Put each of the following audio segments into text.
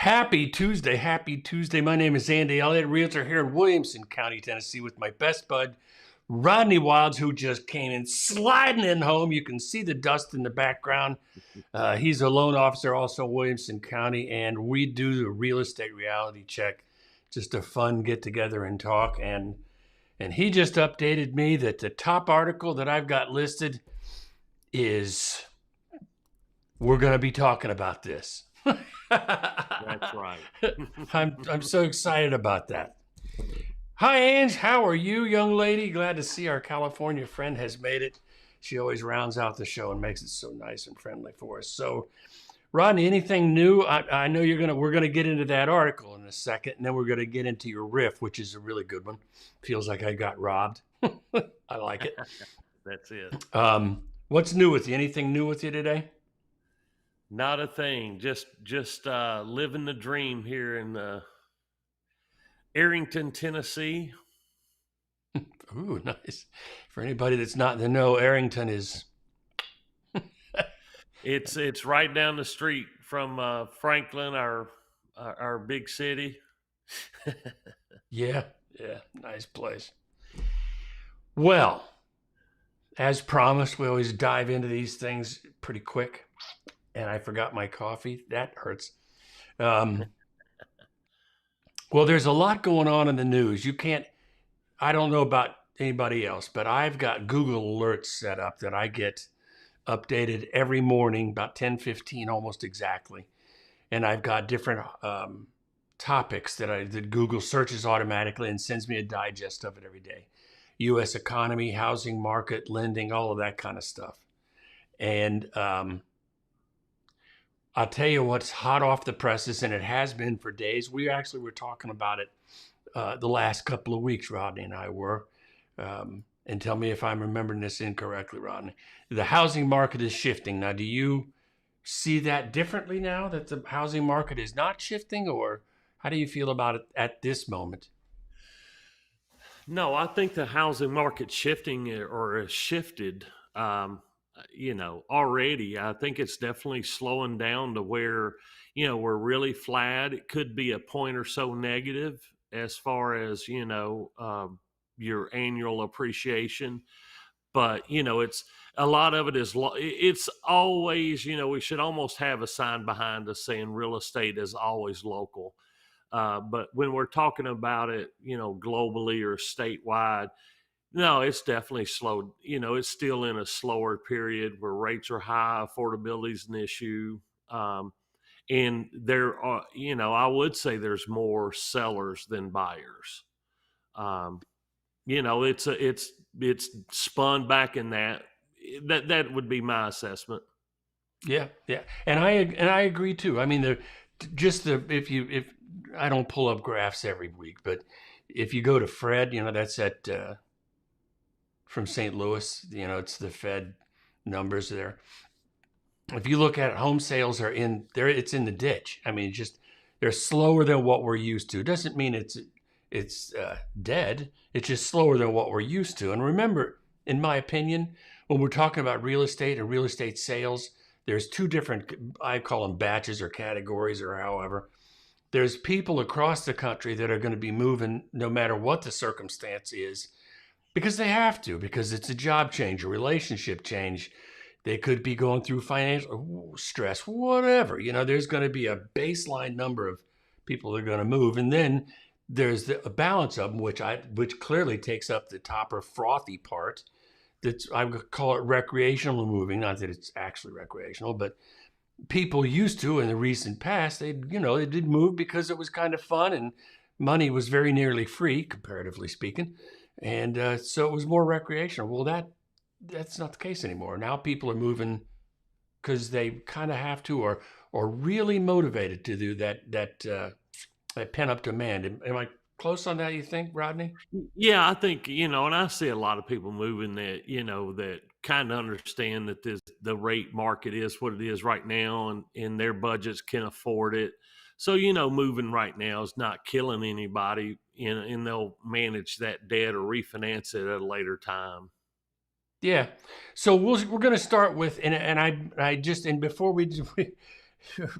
Happy Tuesday. Happy Tuesday. My name is Andy Elliott, realtor here in Williamson County, Tennessee, with my best bud, Rodney Wilds, who just came in sliding in home. You can see the dust in the background. He's a loan officer, also Williamson County, and we do the real estate reality check. Just a fun get together and talk. And he just updated me that the top article that I've got listed is, we're going to be talking about this. That's right. I'm so excited about that. Hi, Ange. How are you, young lady? Glad to see our California friend has made it. She always rounds out the show and makes it so nice and friendly for us. So, Rodney, anything new? I know we're gonna get into that article in a second, and then we're gonna get into your riff, which is a really good one. Feels like I got robbed. I like it. That's it. What's new with you? Anything new with you today? Not a thing. Just living the dream here in Arrington, Tennessee. Ooh, nice. For anybody that's not in the know, Arrington is... It's right down the street from Franklin, our big city. Yeah, nice place. Well, as promised, we always dive into these things pretty quick. And I forgot my coffee. That hurts. Well, there's a lot going on in the news. I don't know about anybody else, but I've got Google alerts set up that I get updated every morning, about 10:15 almost exactly. And I've got different topics that Google searches automatically and sends me a digest of it every day. U.S. economy, housing market, lending, all of that kind of stuff. And I'll tell you what's hot off the presses, and it has been for days. We actually were talking about it the last couple of weeks, Rodney and I were. And tell me if I'm remembering this incorrectly, Rodney. The housing market is shifting. Now, do you see that differently now, that the housing market is not shifting, or how do you feel about it at this moment? No, I think the housing market's shifting or has shifted. Already. I think it's definitely slowing down to where, we're really flat. It could be a point or so negative as far as, your annual appreciation. But, it's a lot of it is, it's always, we should almost have a sign behind us saying real estate is always local. But when we're talking about it, globally or statewide, no, it's definitely slowed. It's still in a slower period where rates are high, affordability is an issue. And there are, I would say there's more sellers than buyers. It's spun back in that would be my assessment. Yeah. And I agree too. I mean, if I don't pull up graphs every week, but if you go to Fred, that's at from St. Louis, it's the Fed numbers there. If you look at it, home sales are in there, it's in the ditch. I mean, they're slower than what we're used to. It doesn't mean it's dead. It's just slower than what we're used to. And remember, in my opinion, when we're talking about real estate and real estate sales, there's two different, I call them batches or categories or however. There's people across the country that are going to be moving no matter what the circumstance is, because they have to, because it's a job change, a relationship change. They could be going through financial stress, whatever. There's going to be a baseline number of people that are going to move. And then there's a balance of them, which clearly takes up the top or frothy part. I would call it recreational moving. Not that it's actually recreational, but people used to in the recent past, they did move because it was kind of fun and money was very nearly free, comparatively speaking. And so it was more recreational. Well, that's not the case anymore. Now people are moving because they kind of have to, or really motivated to do that pent-up demand. Am I close on that, you think, Rodney? Yeah, I think, and I see a lot of people moving that, that kind of understand that the rate market is what it is right now, and their budgets can afford it. So, moving right now is not killing anybody, and they'll manage that debt or refinance it at a later time. Yeah. So we're going to start with, and before we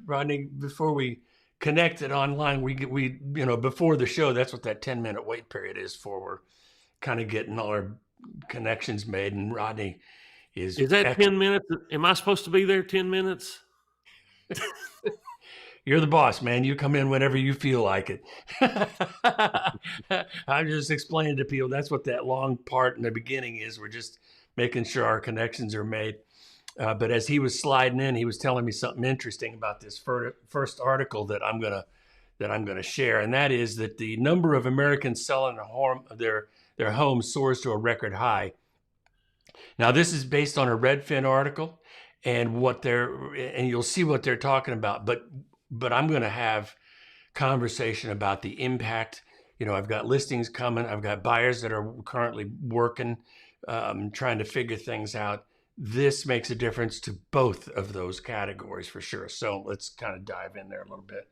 Rodney, before we connected online. We before the show, that's what that 10-minute wait period is for. We're kind of getting all our connections made, and Rodney is that 10 minutes? Am I supposed to be there 10 minutes? You're the boss, man. You come in whenever you feel like it. I'm just explaining to people that's what that long part in the beginning is. We're just making sure our connections are made. But as he was sliding in, he was telling me something interesting about this first article that I'm gonna share, and that is that the number of Americans selling their homes soars to a record high. Now, this is based on a Redfin article, and you'll see what they're talking about. But I'm going to have conversation about the impact. I've got listings coming. I've got buyers that are currently working, trying to figure things out. This makes a difference to both of those categories for sure. So let's kind of dive in there a little bit.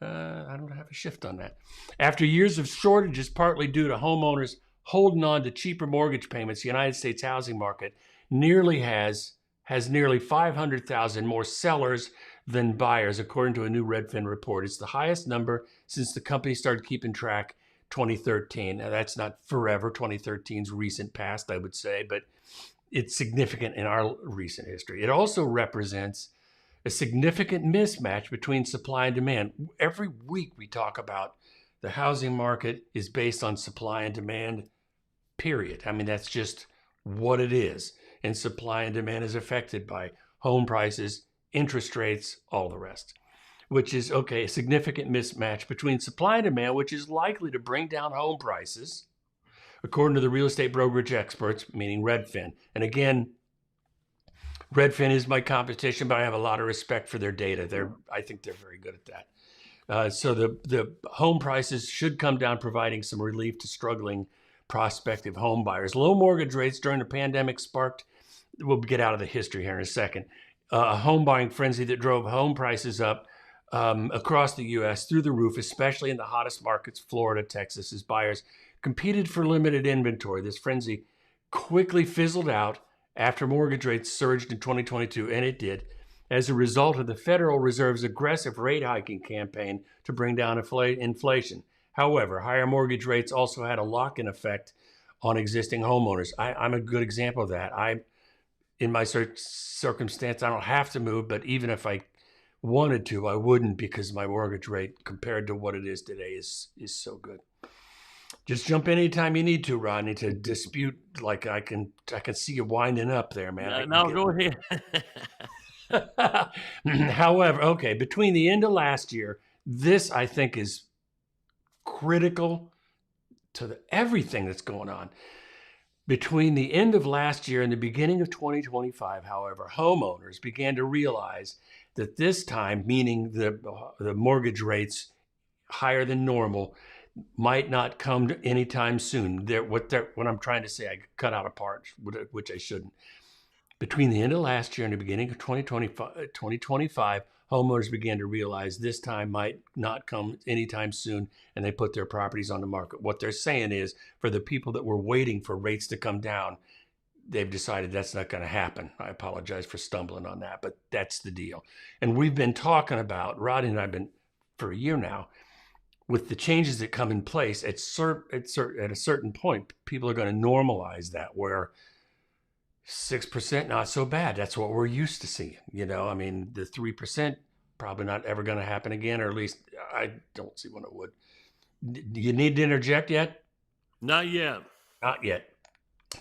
I don't have a shift on that. After years of shortages, partly due to homeowners holding on to cheaper mortgage payments, the United States housing market has nearly 500,000 more sellers than buyers, according to a new Redfin report. It's the highest number since the company started keeping track 2013. Now, that's not forever. 2013's recent past, I would say, but it's significant in our recent history. It also represents a significant mismatch between supply and demand. Every week we talk about the housing market is based on supply and demand, period. I mean, that's just what it is. And supply and demand is affected by home prices, interest rates, all the rest, which is, a significant mismatch between supply and demand, which is likely to bring down home prices, according to the real estate brokerage experts, meaning Redfin. And again, Redfin is my competition, but I have a lot of respect for their data. I think they're very good at that. So the home prices should come down, providing some relief to struggling prospective home buyers. Low mortgage rates during the pandemic we'll get out of the history here in a second, a home buying frenzy that drove home prices up across the U.S. through the roof, especially in the hottest markets, Florida, Texas, as buyers competed for limited inventory. This frenzy quickly fizzled out after mortgage rates surged in 2022, and it did, as a result of the Federal Reserve's aggressive rate hiking campaign to bring down inflation. However, higher mortgage rates also had a lock-in effect on existing homeowners. I'm a good example of that. In my circumstance, I don't have to move, but even if I wanted to, I wouldn't, because my mortgage rate compared to what it is today is so good. Just jump in anytime you need to, Rodney, to dispute. Like I can see you winding up there, man. No, go ahead. However, between the end of last year, this I think is critical to everything that's going on. Between the end of last year and the beginning of 2025, however, homeowners began to realize that this time, meaning the mortgage rates higher than normal, might not come anytime soon. What I'm trying to say, I cut out a part, which I shouldn't. Between the end of last year and the beginning of 2025, homeowners began to realize this time might not come anytime soon, and they put their properties on the market. What they're saying is, for the people that were waiting for rates to come down, they've decided that's not going to happen. I apologize for stumbling on that, but that's the deal. And we've been talking about, Rodney and I have been for a year now, with the changes that come in place, at a certain point, people are going to normalize that, where 6%, not so bad. That's what we're used to seeing. I mean, the 3%, probably not ever going to happen again, or at least I don't see when it would. Do you need to interject yet? Not yet. Not yet.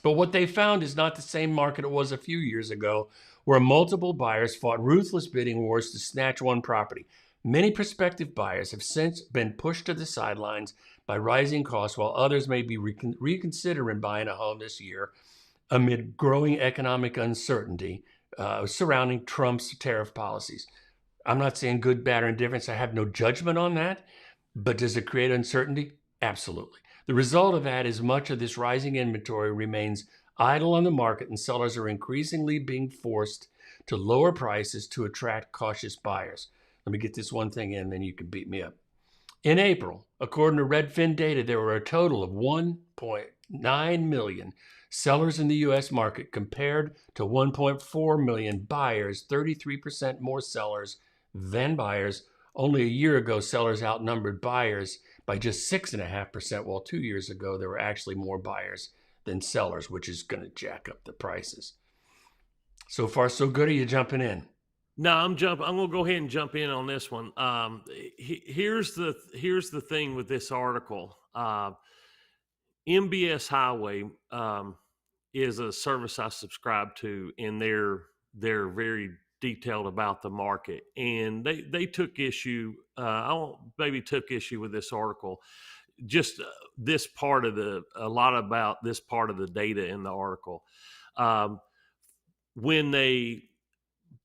But what they found is not the same market it was a few years ago, where multiple buyers fought ruthless bidding wars to snatch one property. Many prospective buyers have since been pushed to the sidelines by rising costs, while others may be reconsidering buying a home this year amid growing economic uncertainty surrounding Trump's tariff policies. I'm not saying good, bad, or indifference. I have no judgment on that. But does it create uncertainty? Absolutely. The result of that is much of this rising inventory remains idle on the market, and sellers are increasingly being forced to lower prices to attract cautious buyers. Let me get this one thing in, then you can beat me up. In April, according to Redfin data, there were a total of 1.9 million sellers in the U.S. market compared to 1.4 million buyers, 33% more sellers than buyers Only a year ago, sellers outnumbered buyers by just 6.5%, while 2 years ago, there were actually more buyers than sellers, which is going to jack up the prices. So far, so good. Are you jumping in? No, I'm gonna go ahead and jump in on this one. Here's the thing with this article. MBS Highway is a service I subscribe to, and they're very detailed about the market, and they took issue. Maybe took issue with this article. Just this part of a lot about this part of the data in the article. When they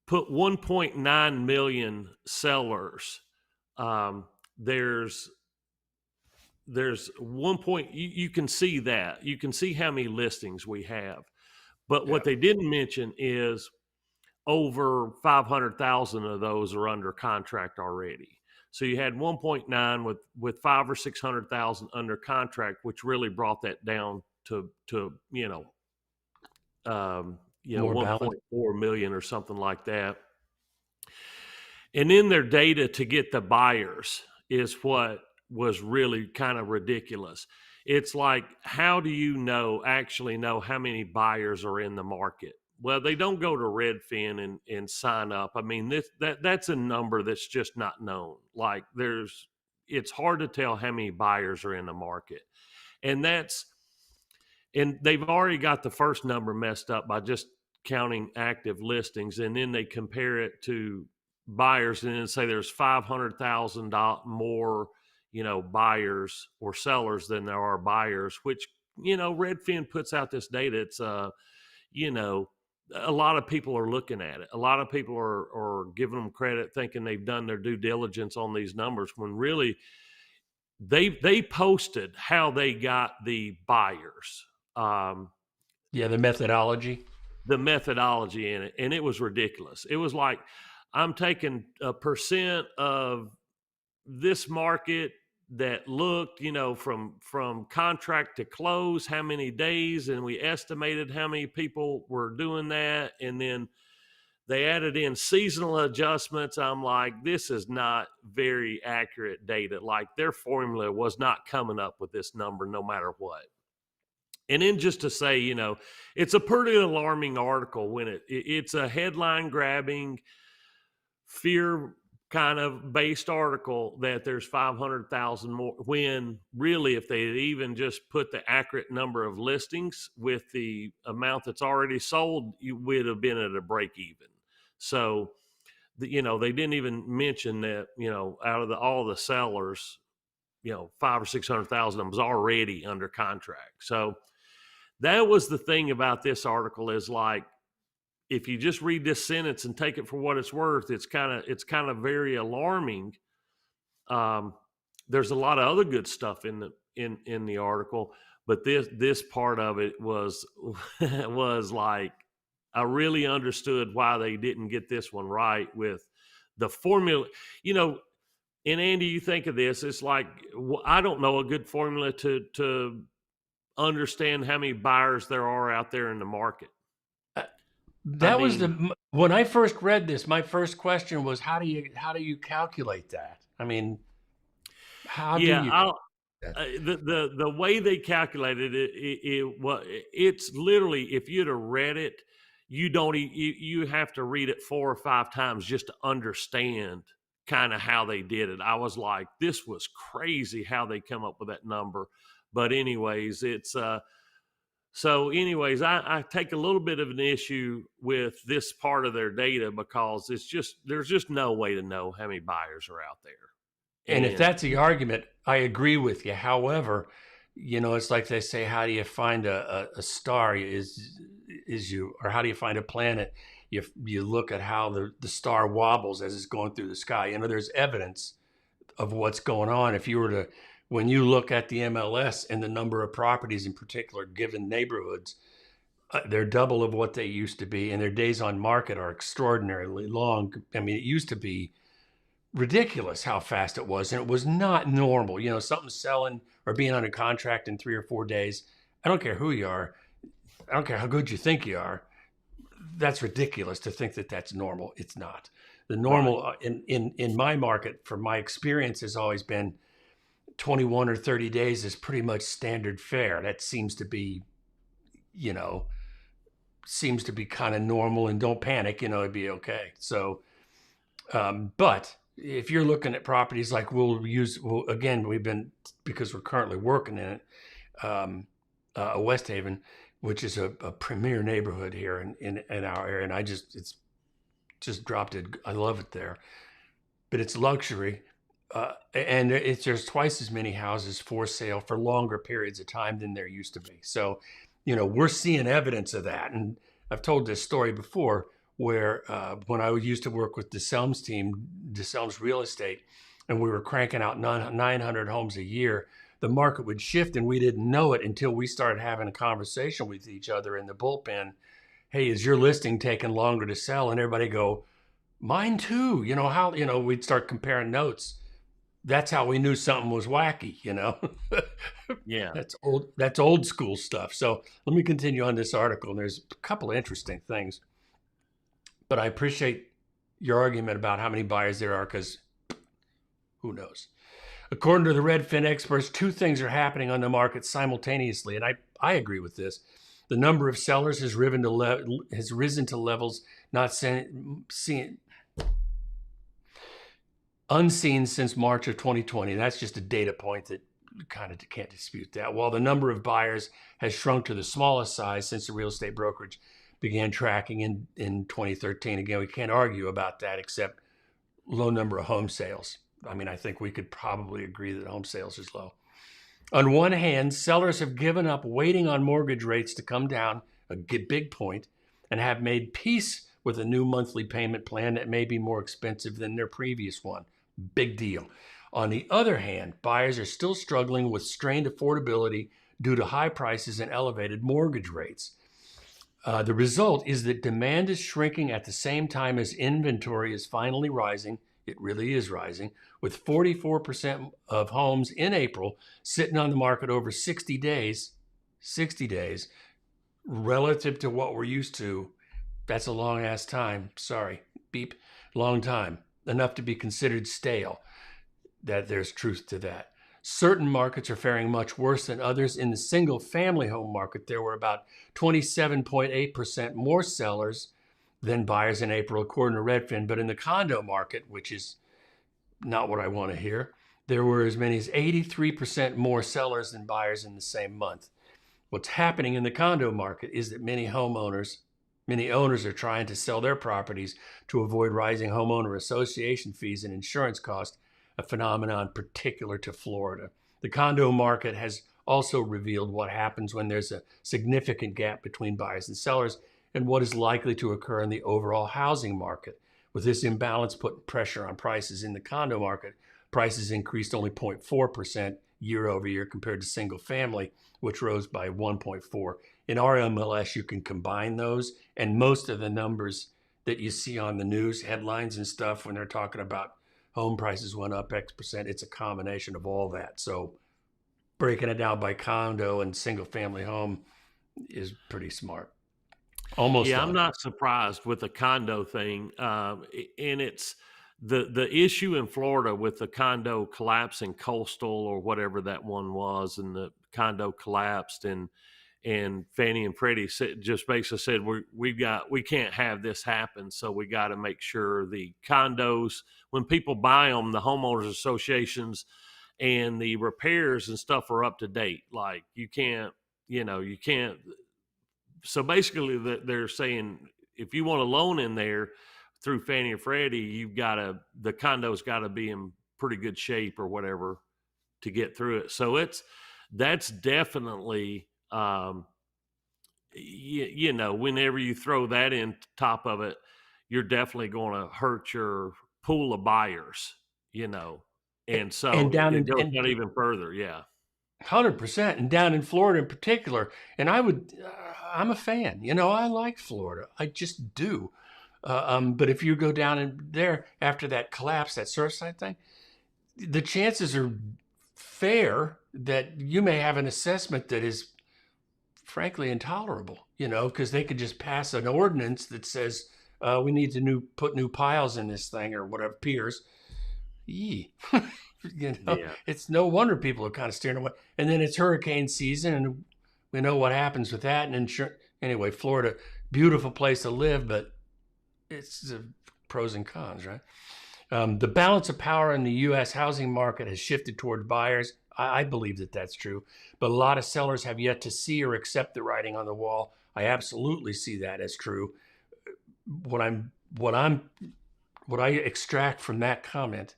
put 1.9 million sellers, there's one point you can see that you can see how many listings we have, but Yeah. what they didn't mention is over 500,000 of those are under contract already. So you had 1.9 with 5 or 600,000 under contract, which really brought that down to More balance. 1.4 million or something like that. And in their data to get the buyers is what was really kind of ridiculous. It's like, how do you actually know how many buyers are in the market? Well, they don't go to Redfin and sign up. I mean, that's a number that's just not known. Like it's hard to tell how many buyers are in the market. And they've already got the first number messed up by just counting active listings, and then they compare it to buyers and then say there's 500,000 more buyers or sellers than there are buyers, which Redfin puts out this data. It's a lot of people are looking at it. A lot of people are giving them credit, thinking they've done their due diligence on these numbers, when really they posted how they got the buyers. Yeah, the methodology. The methodology in it, and it was ridiculous. It was like, I'm taking a percent of this market that looked, from contract to close, how many days, and we estimated how many people were doing that, and then they added in seasonal adjustments. I'm like, this is not very accurate data. Like, their formula was not coming up with this number no matter what. And then just to say, it's a pretty alarming article when it's a headline grabbing, fear kind of based article that there's 500,000 more, when really, if they had even just put the accurate number of listings with the amount that's already sold, you would have been at a break even. So, they didn't even mention that, out of all the sellers, 5 or 600,000 of them was already under contract. So that was the thing about this article, is like, if you just read this sentence and take it for what it's worth, it's kind of very alarming. There's a lot of other good stuff in the article, but this part of it was was like, I really understood why they didn't get this one right with the formula. And Andy, you think of this, it's like, I don't know a good formula to understand how many buyers there are out there in the market. When I first read this, my first question was, how do you calculate that? I mean, how do you? The way they calculated it's literally, if you'd have read it, you have to read it 4 or 5 times just to understand kind of how they did it. I was like, this was crazy how they come up with that number. But anyways, I take a little bit of an issue with this part of their data, because there's just no way to know how many buyers are out there. And if that's the argument, I agree with you. However, it's like they say, how do you find a star? Or how do you find a planet? You look at how the star wobbles as it's going through the sky. There's evidence of what's going on. When you look at the MLS and the number of properties in particular given neighborhoods, they're double of what they used to be, and their days on market are extraordinarily long. I mean, it used to be ridiculous how fast it was, and it was not normal. Something selling or being under contract in 3 or 4 days. I don't care who you are. I don't care how good you think you are. That's ridiculous to think that that's normal. It's not. The Right. normal in my market, from my experience, has always been 21 or 30 days is pretty much standard fare. That seems to be, you know, seems to be kind of normal. And don't panic, it'd be okay. So, but if you're looking at properties like again, we've been, because we're currently working in it, West Haven, which is a premier neighborhood here in our area. And it's just dropped it. I love it there, but it's luxury. And there's twice as many houses for sale for longer periods of time than there used to be. So, we're seeing evidence of that. And I've told this story before where when I used to work with DeSelm's team, DeSelm's Real Estate, and we were cranking out 900 homes a year, the market would shift and we didn't know it until we started having a conversation with each other in the bullpen. Hey, is your listing taking longer to sell? And everybody go, mine too. We'd start comparing notes. That's how we knew something was wacky, Yeah. That's old school stuff. So let me continue on this article. And there's a couple of interesting things, but I appreciate your argument about how many buyers there are, because who knows? According to the Redfin experts, two things are happening on the market simultaneously, and I agree with this. The number of sellers has risen to levels not unseen since March of 2020. That's just a data point that kind of can't dispute that. While the number of buyers has shrunk to the smallest size since the real estate brokerage began tracking in 2013. Again, we can't argue about that, except low number of home sales. I mean, I think we could probably agree that home sales is low. On one hand, sellers have given up waiting on mortgage rates to come down, a big point, and have made peace with a new monthly payment plan that may be more expensive than their previous one. Big deal. On the other hand, buyers are still struggling with strained affordability due to high prices and elevated mortgage rates. The result is that demand is shrinking at the same time as inventory is finally rising. It really is rising, with 44% of homes in April sitting on the market over 60 days, relative to what we're used to. That's a long ass time. Sorry, beep, long time. Enough to be considered stale. That there's truth to that. Certain markets are faring much worse than others. In the single family home market, there were about 27.8% more sellers than buyers in April, according to Redfin. But in the condo market, which is not what I want to hear, there were as many as 83% more sellers than buyers in the same month. What's happening in the condo market is that many owners are trying to sell their properties to avoid rising homeowner association fees and insurance costs, a phenomenon particular to Florida. The condo market has also revealed what happens when there's a significant gap between buyers and sellers, and what is likely to occur in the overall housing market. With this imbalance putting pressure on prices in the condo market, prices increased only 0.4% year over year compared to single family, which rose by 1.4%. In RMLS, you can combine those, and most of the numbers that you see on the news headlines and stuff when they're talking about home prices went up X percent, it's a combination of all that. So breaking it down by condo and single family home is pretty smart. Almost Yeah, I'm done. not surprised with the condo thing. And it's the issue in Florida with the condo collapsing, Coastal or whatever that one was, and the condo collapsed, and Fannie and Freddie just basically said we can't have this happen, so we got to make sure the condos, when people buy them, the homeowners associations and the repairs and stuff are up to date. Like you can't. So basically, they're saying if you want a loan in there through Fannie or Freddie, the condo's got to be in pretty good shape or whatever to get through it. So that's definitely, whenever you throw that in top of it, you're definitely going to hurt your pool of buyers, and so And down it goes in down even further. Yeah. 100%, and down in Florida in particular. And I'm a fan. I like Florida. I just do. But if you go down in there after that collapse, that Surfside thing, the chances are fair that you may have an assessment that is frankly intolerable, because they could just pass an ordinance that says We need to put new piles in this thing or whatever, piers. Yee. Yeah. It's no wonder people are kind of steering away. And then it's hurricane season, and we know what happens with that. And anyway, Florida, beautiful place to live, but it's the pros and cons, right? The balance of power in the U.S. housing market has shifted toward buyers. I believe that that's true, but a lot of sellers have yet to see or accept the writing on the wall. I absolutely see that as true. What I extract from that comment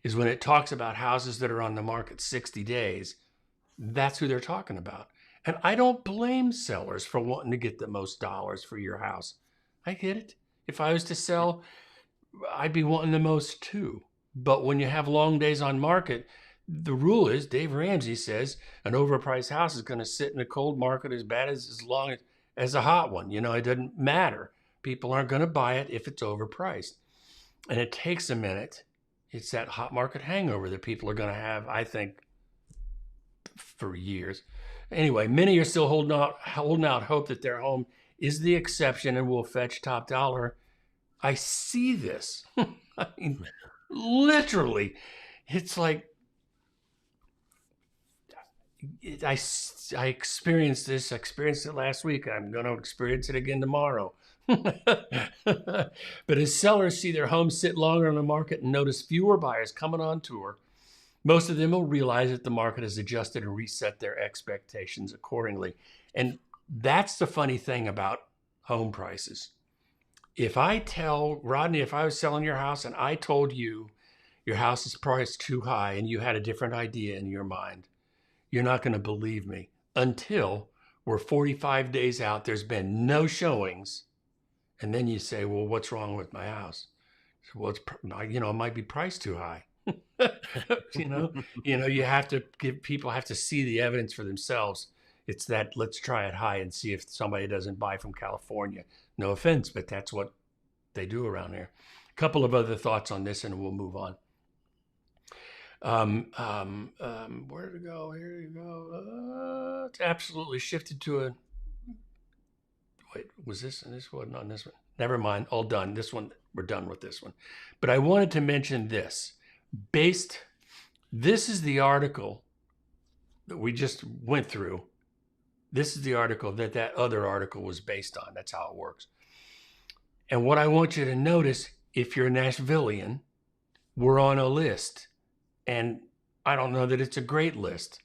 is when it talks about houses that are on the market 60 days, that's who they're talking about. And I don't blame sellers for wanting to get the most dollars for your house. I get it. If I was to sell, I'd be wanting the most too. But when you have long days on market, the rule is, Dave Ramsey says, an overpriced house is going to sit in a cold market as bad as long as a hot one. It doesn't matter. People aren't going to buy it if it's overpriced. And it takes a minute. It's that hot market hangover that people are going to have, I think, for years. Anyway, many are still holding out hope that their home is the exception and will fetch top dollar. I see this. I mean, literally, it's like I experienced this. I experienced it last week. I'm going to experience it again tomorrow. But as sellers see their homes sit longer on the market and notice fewer buyers coming on tour, most of them will realize that the market has adjusted and reset their expectations accordingly. And that's the funny thing about home prices. If I tell Rodney, if I was selling your house and I told you your house is priced too high and you had a different idea in your mind, you're not going to believe me until we're 45 days out. There's been no showings. And then you say, well, what's wrong with my house? Well, it might be priced too high. You have to people have to see the evidence for themselves. It's that let's try it high and see if somebody doesn't buy from California. No offense, but that's what they do around here. A couple of other thoughts on this and we'll move on. Where to go? Here you go. It's absolutely shifted to a. Wait, was this? And this wasn't on this one. Never mind. All done. This one, we're done with this one. But I wanted to mention this. This is the article that we just went through. This is the article that other article was based on. That's how it works. And what I want you to notice, if you're a Nashvilleian, we're on a list. And I don't know that it's a great list.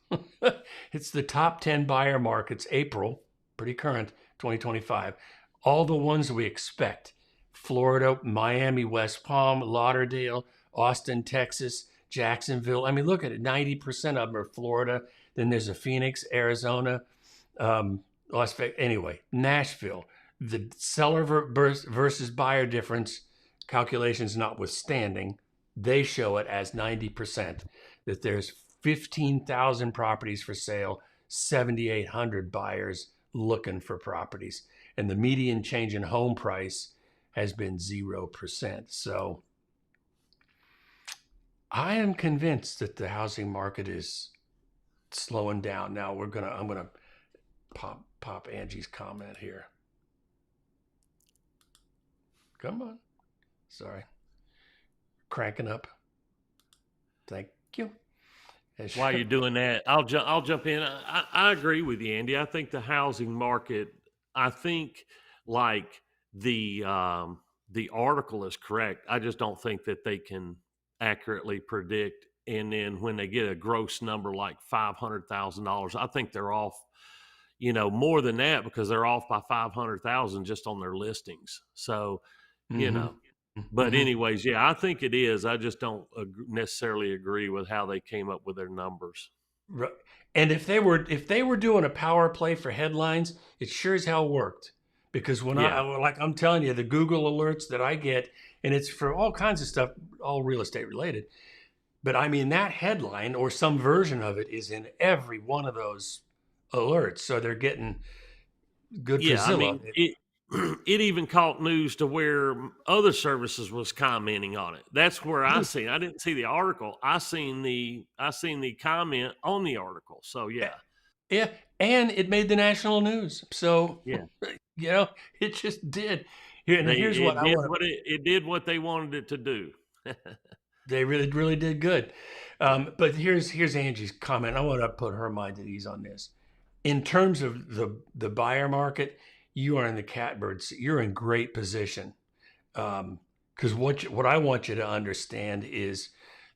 It's the top 10 buyer markets, April, pretty current, 2025. All the ones we expect. Florida, Miami, West Palm, Lauderdale, Austin, Texas, Jacksonville. I mean, look at it. 90% of them are Florida. Then there's a Phoenix, Arizona, Las Vegas. Anyway, Nashville. The seller versus buyer difference, calculations notwithstanding, they show it as 90%, that there's 15,000 properties for sale, 7,800 buyers looking for properties. And the median change in home price has been 0%. So I am convinced that the housing market is slowing down. Now I'm gonna pop Angie's comment here. Come on. Sorry. Cranking up. Thank you. While you're doing that, I'll jump in. I agree with you, Andy. I think the housing market, I think like the article is correct. I just don't think that they can accurately predict. And then when they get a gross number like $500,000, I think they're off, more than that, because they're off by 500,000 just on their listings. So, but anyways, yeah, I think it is. I just don't necessarily agree with how they came up with their numbers. And if they were doing a power play for headlines, it sure as hell worked. Because when I'm telling you, the Google alerts that I get, and it's for all kinds of stuff, all real estate related. But I mean, that headline or some version of it is in every one of those alerts. So they're getting good for Zillow. I mean, it even caught news to where other services was commenting on it. That's where I seen. I didn't see the article. I seen the comment on the article. So yeah, and it made the national news. So it just did. Here's what I want. It did what they wanted it to do. They really did good. But here's Angie's comment. I want to put her mind at ease on this. In terms of the buyer market, you are in the catbird seat. You're in great position. Because what I want you to understand is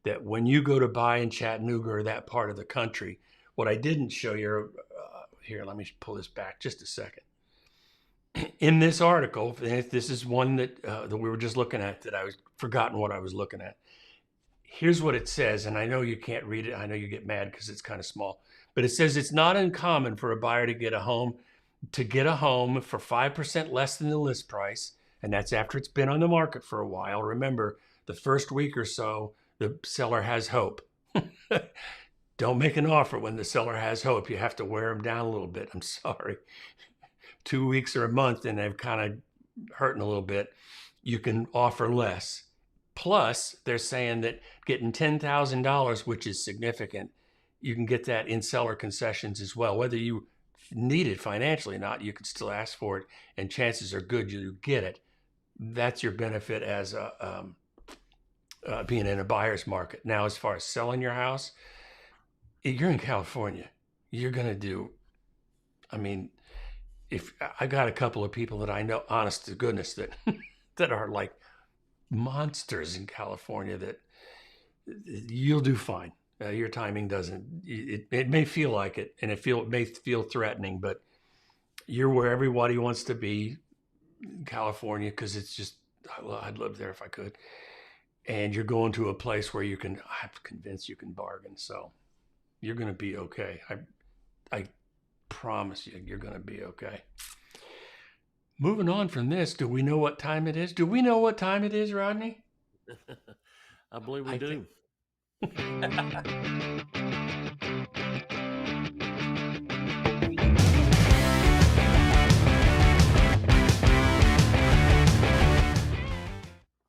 that when you go to buy in Chattanooga or that part of the country, what I didn't show you here, let me pull this back just a second. In this article, this is one that we were just looking at that I was forgotten what I was looking at. Here's what it says, and I know you can't read it. I know you get mad because it's kind of small, but it says it's not uncommon for a buyer to get a home for 5% less than the list price, and that's after it's been on the market for a while. Remember, the first week or so, the seller has hope. Don't make an offer when the seller has hope. You have to wear them down a little bit. I'm sorry. 2 weeks or a month, and they've kind of hurting a little bit. You can offer less. Plus, they're saying that getting $10,000, which is significant, you can get that in seller concessions as well. Whether you need it financially or not, you can still ask for it, and chances are good you get it. That's your benefit as being in a buyer's market. Now, as far as selling your house, you're in California. You're going to do, I mean, if I got a couple of people that I know, honest to goodness, that that are like monsters in California, that you'll do fine. Your timing doesn't. It may feel like it, and it may feel threatening, but you're where everybody wants to be, in California, because it's just. I'd live there if I could. And you're going to a place where I'm convinced you can bargain. So you're going to be okay. I promise you're going to be okay. Moving on from this, do we know what time it is? Do we know what time it is, Rodney? I believe we do.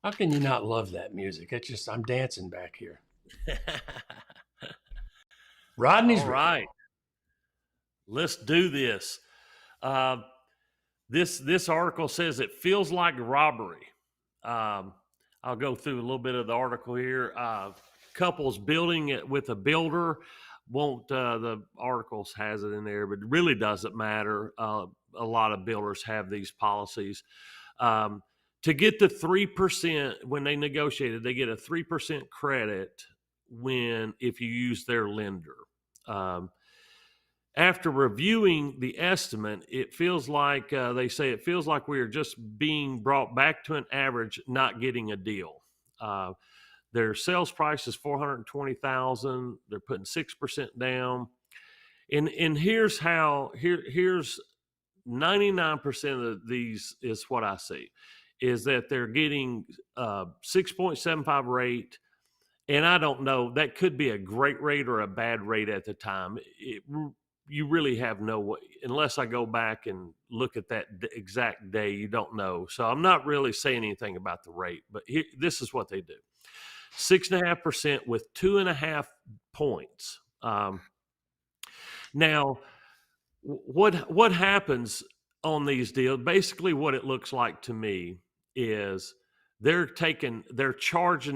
How can you not love that music? It's just, I'm dancing back here. Rodney's all right. Let's do this. This article says it feels like robbery. I'll go through a little bit of the article here. Couples building it with a builder won't. The articles has it in there, but it really doesn't matter. A lot of builders have these policies. To get the 3% when they negotiated, they get a 3% credit if you use their lender. After reviewing the estimate, it feels like they say it feels like we are just being brought back to an average, not getting a deal. Their sales price is $420,000. They're putting 6% down, and here's 99% of these is what I see is that they're getting 6.75 rate. And I don't know, that could be a great rate or a bad rate at the time. You really have no way, unless I go back and look at that exact day, you don't know. So I'm not really saying anything about the rate, but this is what they do. 6.5% with 2.5 points. Now, what happens on these deals, basically what it looks like to me is they're charging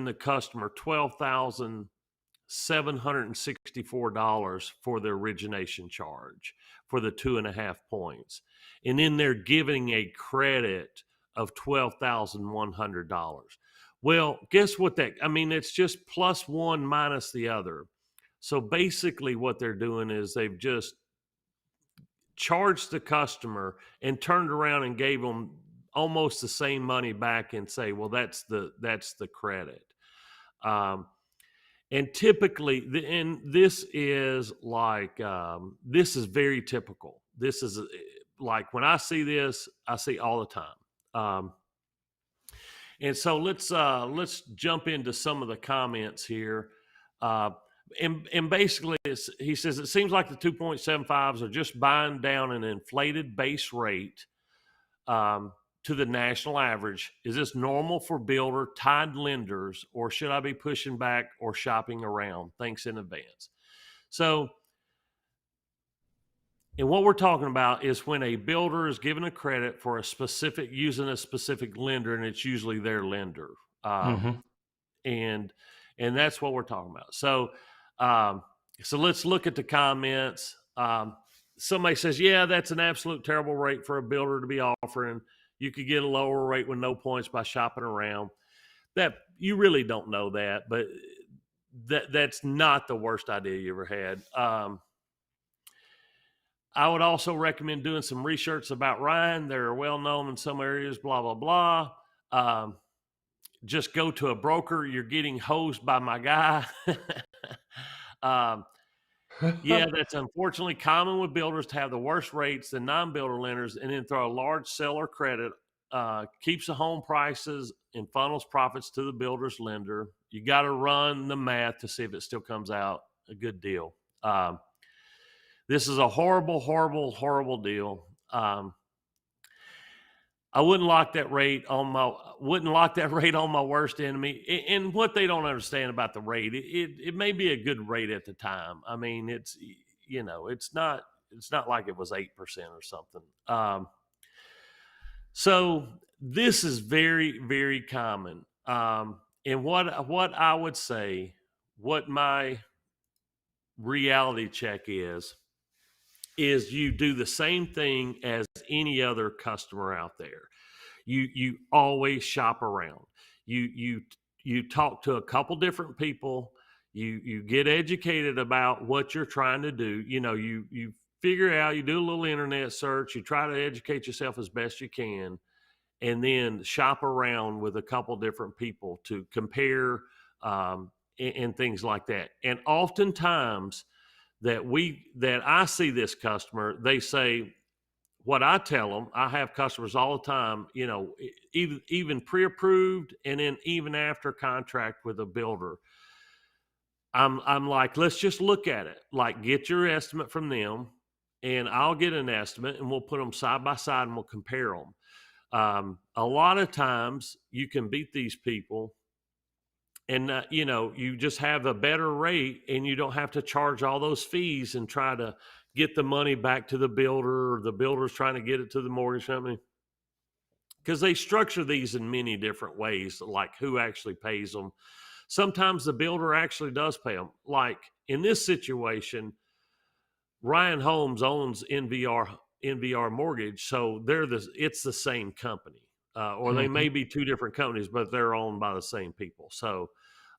the customer $12,764 for the origination charge for the 2.5 points. And then they're giving a credit of $12,100. Well, guess what it's just plus one minus the other. So basically what they're doing is they've just charged the customer and turned around and gave them almost the same money back and say, well, that's the credit. And typically, and this is like, this is very typical. This is like when I see this, I see all the time. And so let's jump into some of the comments here. And basically, he says, it seems like the 2.75s are just buying down an inflated base rate to the national average. Is this normal for builder tied lenders, or should I be pushing back or shopping around? Thanks in advance. So And what we're talking about is when a builder is given a credit for a specific, using a specific lender, and it's usually their lender. Um, Mm-hmm. and and that's what we're talking about. So um, so let's look at the comments. Somebody says, yeah, that's an absolute terrible rate for a builder to be offering. You could get a lower rate with no points by shopping around. That you really don't know that, but that's not the worst idea you ever had. I would also recommend doing some research about Ryan. They're well known in some areas, blah, blah, blah. Um, just go to a broker. You're getting hosed by my guy. um, yeah, that's unfortunately common with builders to have the worst rates than non-builder lenders and then throw a large seller credit, keeps the home prices and funnels profits to the builder's lender. You got to run the math to see if it still comes out a good deal. This is a horrible, horrible, horrible deal. I wouldn't lock that rate on my worst enemy. And what they don't understand about the rate, it may be a good rate at the time. I mean, it's not like it was 8% or something. So this is very, very common. And what I would say, what my reality check is you do the same thing as any other customer out there. You always shop around. You talk to a couple different people. You get educated about what you're trying to do. You figure out, you do a little internet search, you try to educate yourself as best you can, and then shop around with a couple different people to compare, and things like that. And oftentimes that I see this customer, they say, what I tell them, I have customers all the time, even pre-approved and then even after contract with a builder. I'm like, let's just look at it. Like, get your estimate from them, and I'll get an estimate, and we'll put them side by side and we'll compare them. A lot of times you can beat these people, and you just have a better rate, and you don't have to charge all those fees and try to get the money back to the builder, or the builder's trying to get it to the mortgage company, because they structure these in many different ways, like who actually pays them. Sometimes the builder actually does pay them. Like in this situation, Ryan Holmes owns NVR Mortgage, so it's the same company, or they Mm-hmm. may be two different companies, but they're owned by the same people. So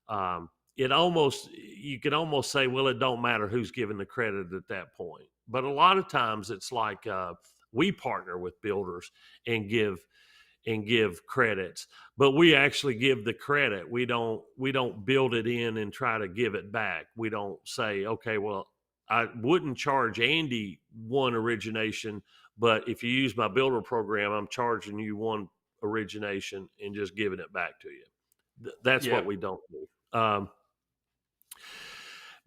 you can almost say, well, it don't matter who's giving the credit at that point. But a lot of times it's like, we partner with builders and give credits, but we actually give the credit. We don't build it in and try to give it back. We don't say, okay, well, I wouldn't charge Andy one origination, but if you use my builder program, I'm charging you one origination and just giving it back to you. That's Yeah. what we don't do.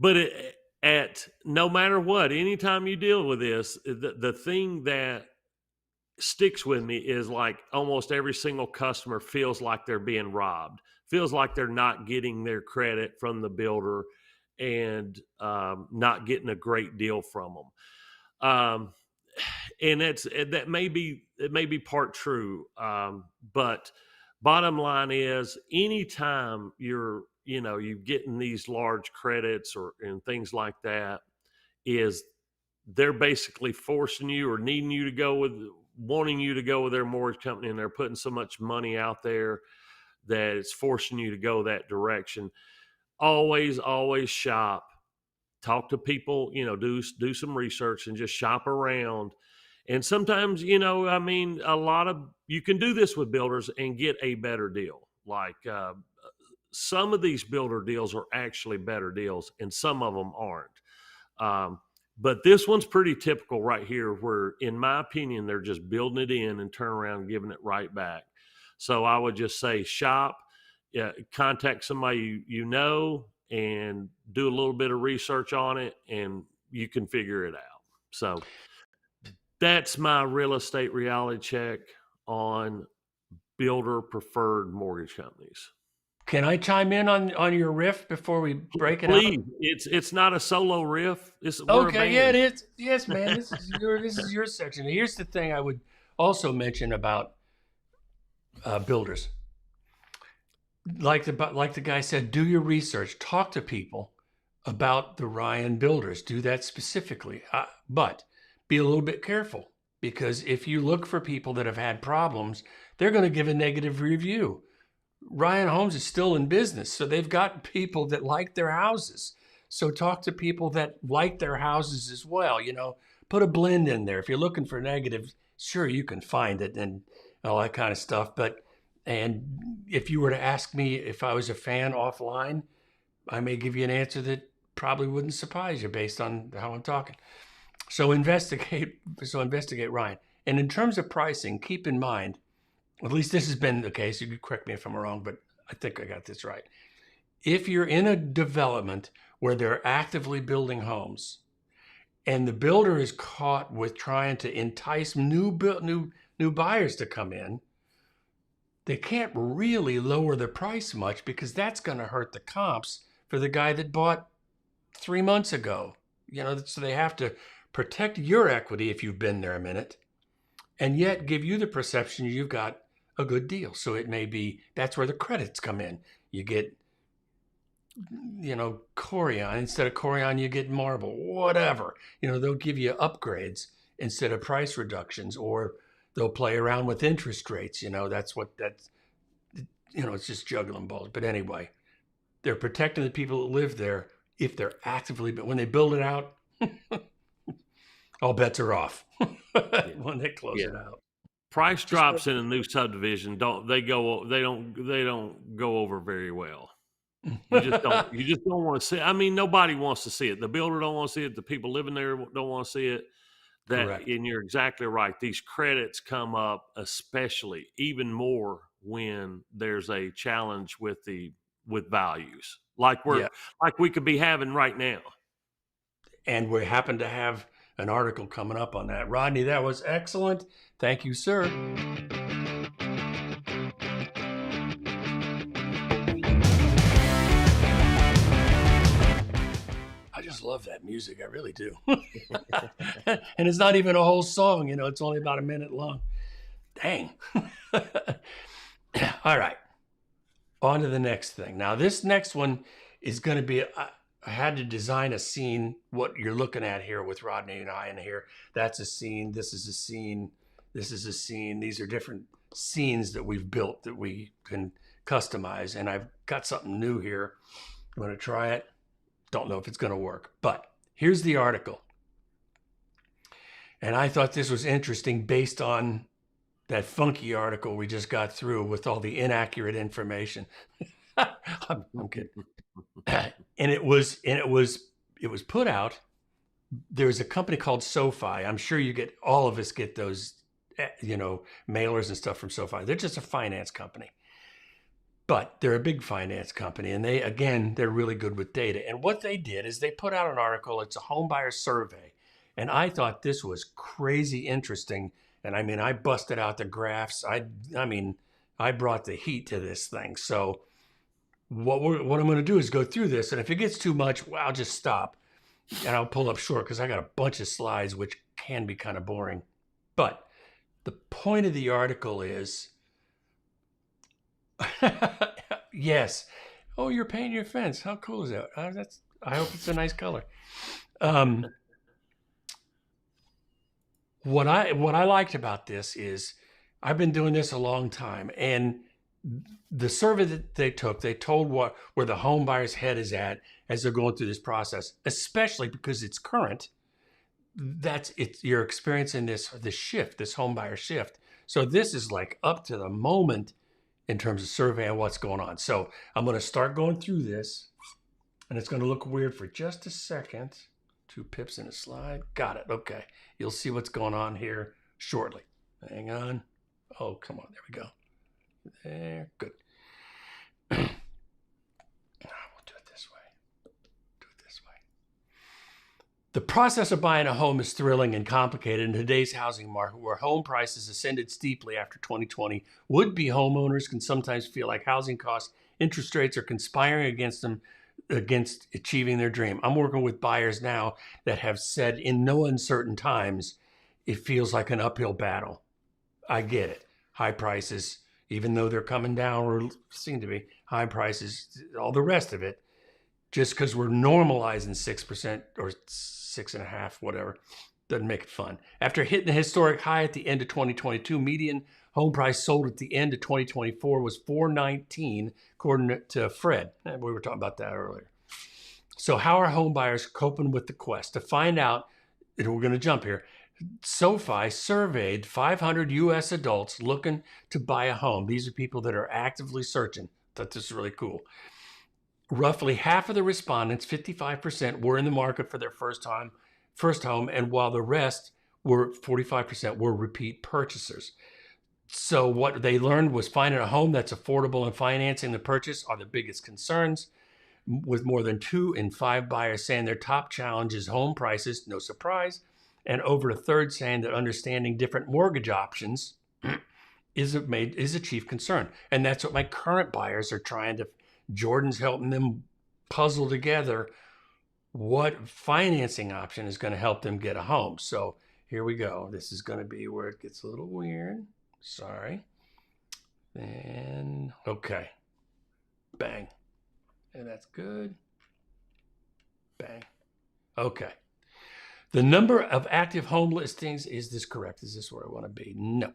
But at no matter what, anytime you deal with this, the thing that sticks with me is like almost every single customer feels like they're being robbed, feels like they're not getting their credit from the builder, and not getting a great deal from them. And it may be part true, but bottom line is, anytime you're getting these large credits or and things like that, is they're basically forcing you or needing you to go with wanting you to go with their mortgage company, and they're putting so much money out there that it's forcing you to go that direction. Always shop, talk to people, do some research and just shop around. And sometimes, I mean, a lot of you can do this with builders and get a better deal. Like, some of these builder deals are actually better deals and some of them aren't. Um, but this one's pretty typical right here, where, in my opinion, they're just building it in and turn around and giving it right back. So I would just say shop, contact somebody and do a little bit of research on it, and you can figure it out. So that's my real estate reality check on builder preferred mortgage companies. Can I chime in on your riff before we break it out? Please, it's not a solo riff. We're a Okay, yeah, it band. is. Yes, man, this is your section. Here's the thing I would also mention about builders. Like the guy said, do your research. Talk to people about the Ryan builders. Do that specifically, but be a little bit careful, because if you look for people that have had problems, they're going to give a negative review. Ryan Homes is still in business, so they've got people that like their houses. So talk to people that like their houses as well. Put a blend in there. If you're looking for negatives, sure, you can find it and all that kind of stuff. And if you were to ask me if I was a fan offline, I may give you an answer that probably wouldn't surprise you based on how I'm talking. So investigate Ryan. And in terms of pricing, keep in mind, at least this has been the case. You can correct me if I'm wrong, but I think I got this right. If you're in a development where they're actively building homes and the builder is caught with trying to entice new buyers to come in, they can't really lower the price much, because that's going to hurt the comps for the guy that bought 3 months ago. So they have to protect your equity if you've been there a minute, and yet give you the perception you've got a good deal. So it may be, that's where the credits come in. You get, Corian. Instead of Corian, you get marble, whatever. They'll give you upgrades instead of price reductions, or they'll play around with interest rates. It's just juggling balls. But anyway, they're protecting the people that live there if they're actively, but when they build it out, all bets are off when they close it out. Price drops in a new subdivision don't go over very well. You just don't want to see it. I mean, nobody wants to see it. The builder don't want to see it. The people living there don't want to see it. Correct. And you're exactly right. These credits come up, especially even more when there's a challenge with values, like we could be having right now. And we happen to have an article coming up on that. Rodney, that was excellent. Thank you, sir. I just love that music. I really do. And it's not even a whole song. It's only about a minute long. Dang. All right. On to the next thing. Now, this next one is going to be, I had to design a scene. What you're looking at here with Rodney and I in here, that's a scene. This is a scene. This is a scene. These are different scenes that we've built that we can customize. And I've got something new here. I'm going to try it. Don't know if it's going to work, but here's the article. And I thought this was interesting based on that funky article we just got through with all the inaccurate information. I'm kidding. And it was put out. There's a company called SoFi. I'm sure all of us get those, mailers and stuff from SoFi. They're just a finance company, but they're a big finance company. And they're really good with data. And what they did is they put out an article. It's a homebuyer survey. And I thought this was crazy interesting. And I mean, I busted out the graphs. I brought the heat to this thing. So what I'm going to do is go through this. And if it gets too much, I'll just stop and I'll pull up short, because I got a bunch of slides, which can be kind of boring. But the point of the article is, yes. Oh, you're painting your fence. How cool is that? I hope it's a nice color. What I liked about this is, I've been doing this a long time, and the survey that they took, they told where the home buyer's head is at as they're going through this process, especially because it's current. You're experiencing this shift, this home buyer shift. So this is like up to the moment in terms of surveying what's going on. So I'm going to start going through this, and it's going to look weird for just a second. 2 pips in a slide. Got it. Okay. You'll see what's going on here shortly. Hang on. Oh, come on. There we go. There. Good. We'll do it this way. The process of buying a home is thrilling and complicated in today's housing market, where home prices ascended steeply after 2020. Would-be homeowners can sometimes feel like housing costs interest rates are conspiring against them, against achieving their dream. I'm working with buyers now that have said in no uncertain times, it feels like an uphill battle. I get it. High prices, even though they're coming down or seem to be, high prices, all the rest of it, just because we're normalizing 6% or 6.5%, whatever, doesn't make it fun. After hitting a historic high at the end of 2022, median home price sold at the end of 2024 was $419, according to Fred. We were talking about that earlier. So how are home buyers coping with the quest? To find out, and we're going to jump here, SoFi surveyed 500 U.S. adults looking to buy a home. These are people that are actively searching. I thought this is really cool. Roughly half of the respondents, 55%, were in the market for their first home, and while the rest were 45% were repeat purchasers. So what they learned was finding a home that's affordable and financing the purchase are the biggest concerns, with more than 2 in 5 buyers saying their top challenge is home prices, no surprise, and over a third saying that understanding different mortgage options is a chief concern. And that's what my current buyers are trying to, Jordan's helping them puzzle together what financing option is going to help them get a home. So here we go. This is going to be where it gets a little weird. Sorry. And okay. Bang. And that's good. Bang. Okay. The number of active home listings, is this correct? Is this where I want to be? No.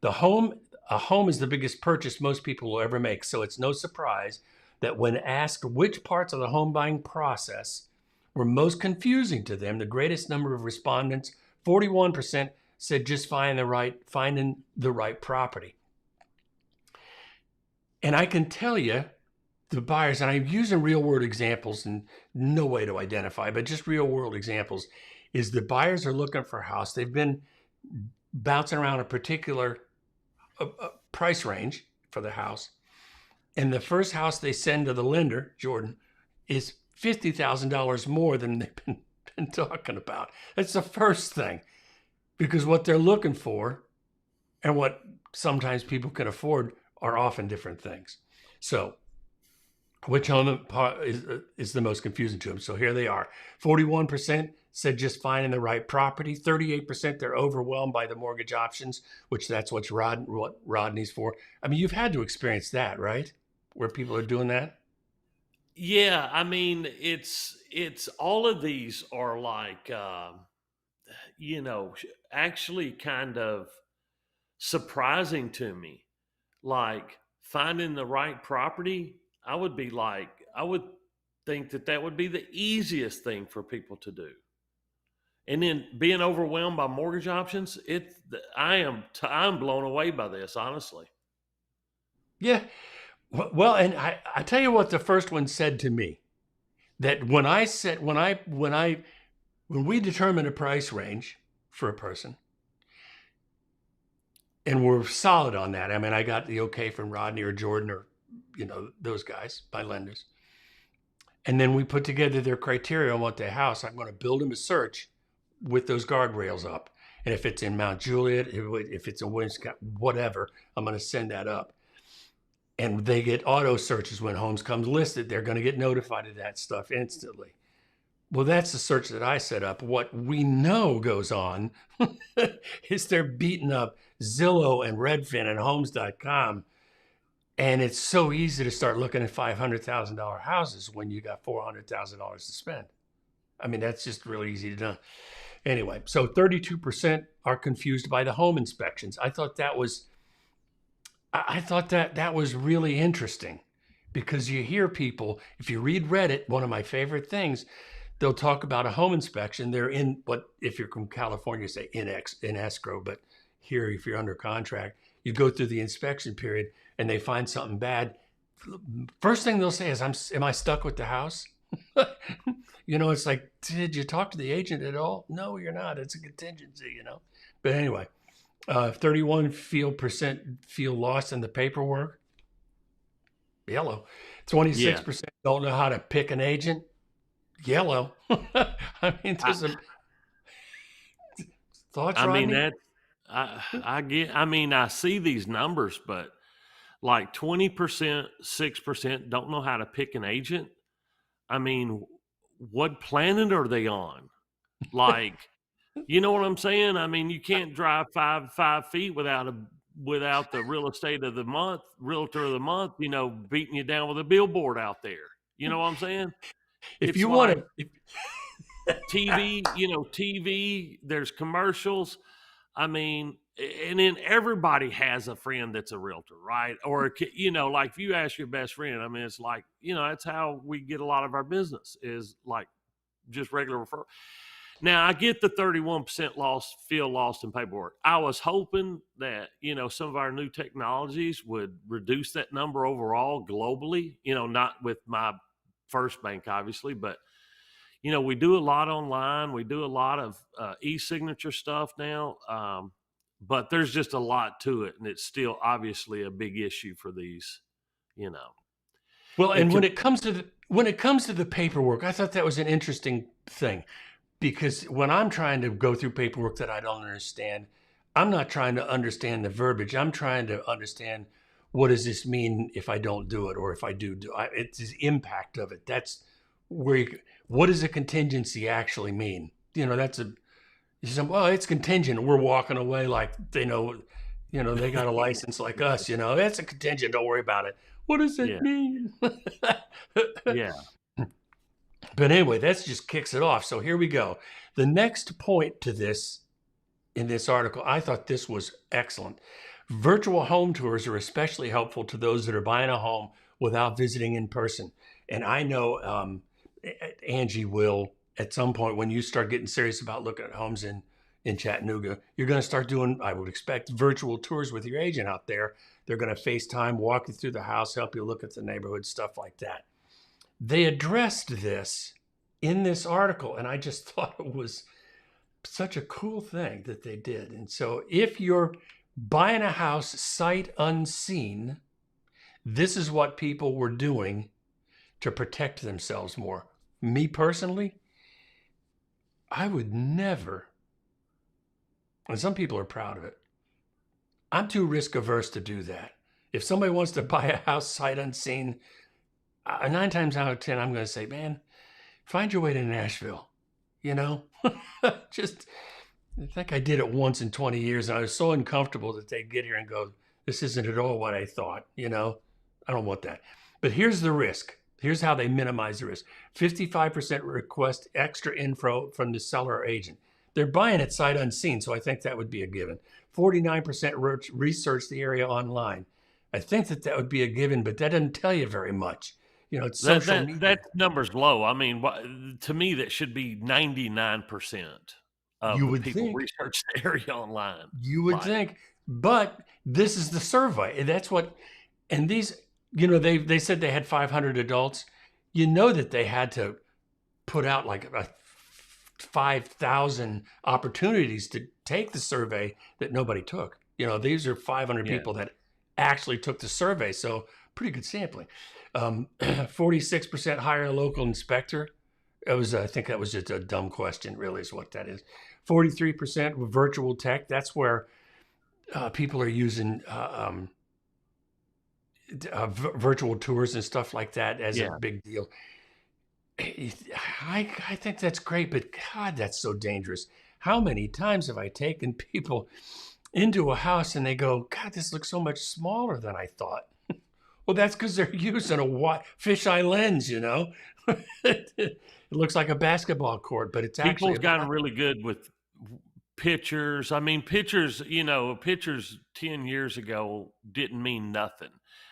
A home is the biggest purchase most people will ever make. So it's no surprise that when asked which parts of the home buying process were most confusing to them, the greatest number of respondents, 41%, said just finding the right property. And I can tell you, the buyers, and I'm using real world examples and no way to identify, but just real world examples, is the buyers are looking for a house. They've been bouncing around a particular price range for the house. And the first house they send to the lender, Jordan, is $50,000 more than they've been talking about. That's the first thing, because what they're looking for and what sometimes people can afford are often different things. So which home is the most confusing to them? So here they are. 41% said just finding the right property. 38% they're overwhelmed by the mortgage options, which that's what Rodney's for. I mean, you've had to experience that, right? Where people are doing that? Yeah, I mean, it's all of these are like, actually kind of surprising to me. Like finding the right property, I would think that would be the easiest thing for people to do. And then being overwhelmed by mortgage options, I'm blown away by this, honestly. Yeah. Well, and I tell you what the first one said to me, that when we determine a price range for a person, and we're solid on that. I mean, I got the okay from Rodney or Jordan or, those guys, my lenders. And then we put together their criteria on what their house, I'm going to build them a search with those guardrails up. And if it's in Mount Juliet, if it's in Winscott, whatever, I'm going to send that up. And they get auto searches when homes come listed. They're going to get notified of that stuff instantly. Well, that's the search that I set up. What we know goes on is they're beating up Zillow and Redfin and Homes.com. And it's so easy to start looking at $500,000 houses when you got $400,000 to spend. I mean, that's just really easy to do. Anyway, so 32% are confused by the home inspections. I thought that was really interesting, because you hear people, if you read Reddit, one of my favorite things, they'll talk about a home inspection. They're in what, if you're from California, say in escrow, but here, if you're under contract, you go through the inspection period and they find something bad. First thing they'll say is, am I stuck with the house? It's like, did you talk to the agent at all? No, you're not. It's a contingency, But anyway, 31% feel lost in the paperwork. Yellow. 26% don't know how to pick an agent. Yellow. I mean, there's some thoughts. I Rodney? mean, I see these numbers, but like 20%, 6% don't know how to pick an agent. I mean, what planet are they on? Like, you know what I'm saying? I mean, you can't drive 5 feet without the real estate of the month, realtor of the month, beating you down with a billboard out there. You know what I'm saying? If It's you want like to, TV, there's commercials. I mean, and then everybody has a friend that's a realtor, right? Or, like if you ask your best friend, I mean, it's like, that's how we get a lot of our business is like just regular referral. Now, I get the 31% feel lost in paperwork. I was hoping that, some of our new technologies would reduce that number overall globally, not with my first bank, obviously, but, we do a lot online. We do a lot of e-signature stuff now, but there's just a lot to it. And it's still obviously a big issue for these, you know. well, It and can, when it comes to the paperwork, I thought that was an interesting thing. Because when I'm trying to go through paperwork that I don't understand, I'm not trying to understand the verbiage. I'm trying to understand what does this mean if I don't do it, or if I do it. It's the impact of it. That's where what does a contingency actually mean? You say, well, it's contingent. We're walking away like they know, they got a license like us. That's a contingent. Don't worry about it. What does it yeah, mean? yeah. But anyway, that just kicks it off. So here we go. The next point to this in this article, I thought this was excellent. Virtual home tours are especially helpful to those that are buying a home without visiting in person. And I know Angie will, at some point, when you start getting serious about looking at homes in Chattanooga, you're going to start doing, I would expect, virtual tours with your agent out there. They're going to FaceTime, walk you through the house, help you look at the neighborhood, stuff like that. They addressed this in this article, and I just thought it was such a cool thing that they did. And so if you're buying a house sight unseen, this is what people were doing to protect themselves more. Me personally, I would never, and some people are proud of it, I'm too risk averse to do that. If somebody wants to buy a house sight unseen, 9 times out of 10, I'm going to say, man, find your way to Nashville. Just, I think I did it once in 20 years, and I was so uncomfortable that they'd get here and go, this isn't at all what I thought. I don't want that. But here's the risk. Here's how they minimize the risk. 55% request extra info from the seller or agent. They're buying it sight unseen, so I think that would be a given. 49% research the area online. I think that would be a given, but that doesn't tell you very much. It's social media. That number's low. I mean, to me, that should be 99% of You the would people think. research the area online. You would think, but this is the survey. That's what, and these, they said they had 500 adults. That they had to put out like 5,000 opportunities to take the survey that nobody took. These are 500 Yeah. people that actually took the survey. So pretty good sampling. 46% hire a local inspector. I think that was just a dumb question, really, is what that is. 43% with virtual tech. That's where people are using virtual tours and stuff like that as a big deal. I think that's great, but God, that's so dangerous. How many times have I taken people into a house and they go, God, this looks so much smaller than I thought. Well, that's because they're using a fisheye lens, It looks like a basketball court, but it's actually... People's gotten really good with pictures. I mean, pictures 10 years ago didn't mean nothing.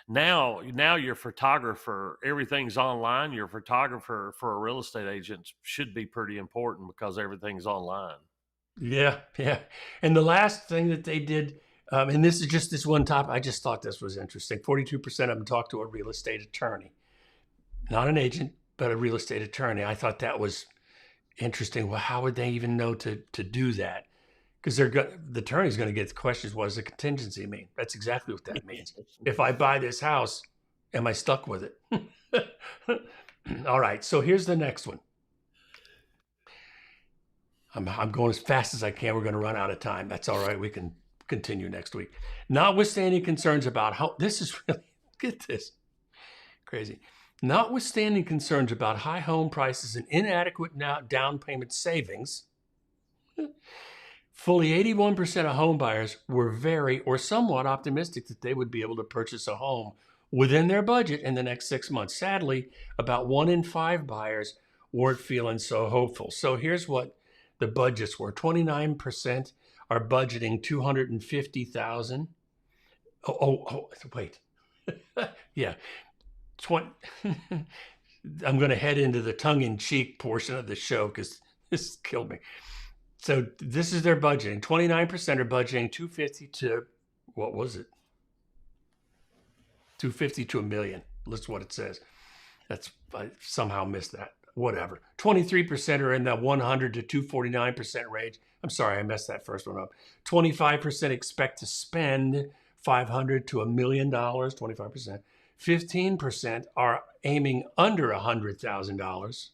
Now your photographer, everything's online. Your photographer for a real estate agent should be pretty important because everything's online. Yeah. And the last thing that they did, and this is just this one topic, I just thought this was interesting. 42% of them talked to a real estate attorney, not an agent, but a real estate attorney. I thought that was interesting. Well, how would they even know to do that? Because the attorney's going to get the questions. What does a contingency mean? That's exactly what that means. If I buy this house, am I stuck with it? All right. So here's the next one. I'm going as fast as I can. We're going to run out of time. That's all right. We can continue next week. Notwithstanding concerns about how, this is really, get this, crazy. Notwithstanding concerns about high home prices and inadequate down payment savings, fully 81% of home buyers were very or somewhat optimistic that they would be able to purchase a home within their budget in the next 6 months. Sadly, about 1 in 5 buyers weren't feeling so hopeful. So here's what the budgets were. 29% are budgeting $250,000. Wait. Yeah. I'm going to head into the tongue-in-cheek portion of the show because this killed me. So this is their budgeting. 29% are budgeting 250 to, what was it? 250 to $1 million. That's what it says. I somehow missed that. Whatever. 23% are in the 100 to 249% range. I'm sorry, I messed that first one up. 25% expect to spend $500 to $1 million. 25%. 15% are aiming under $100,000.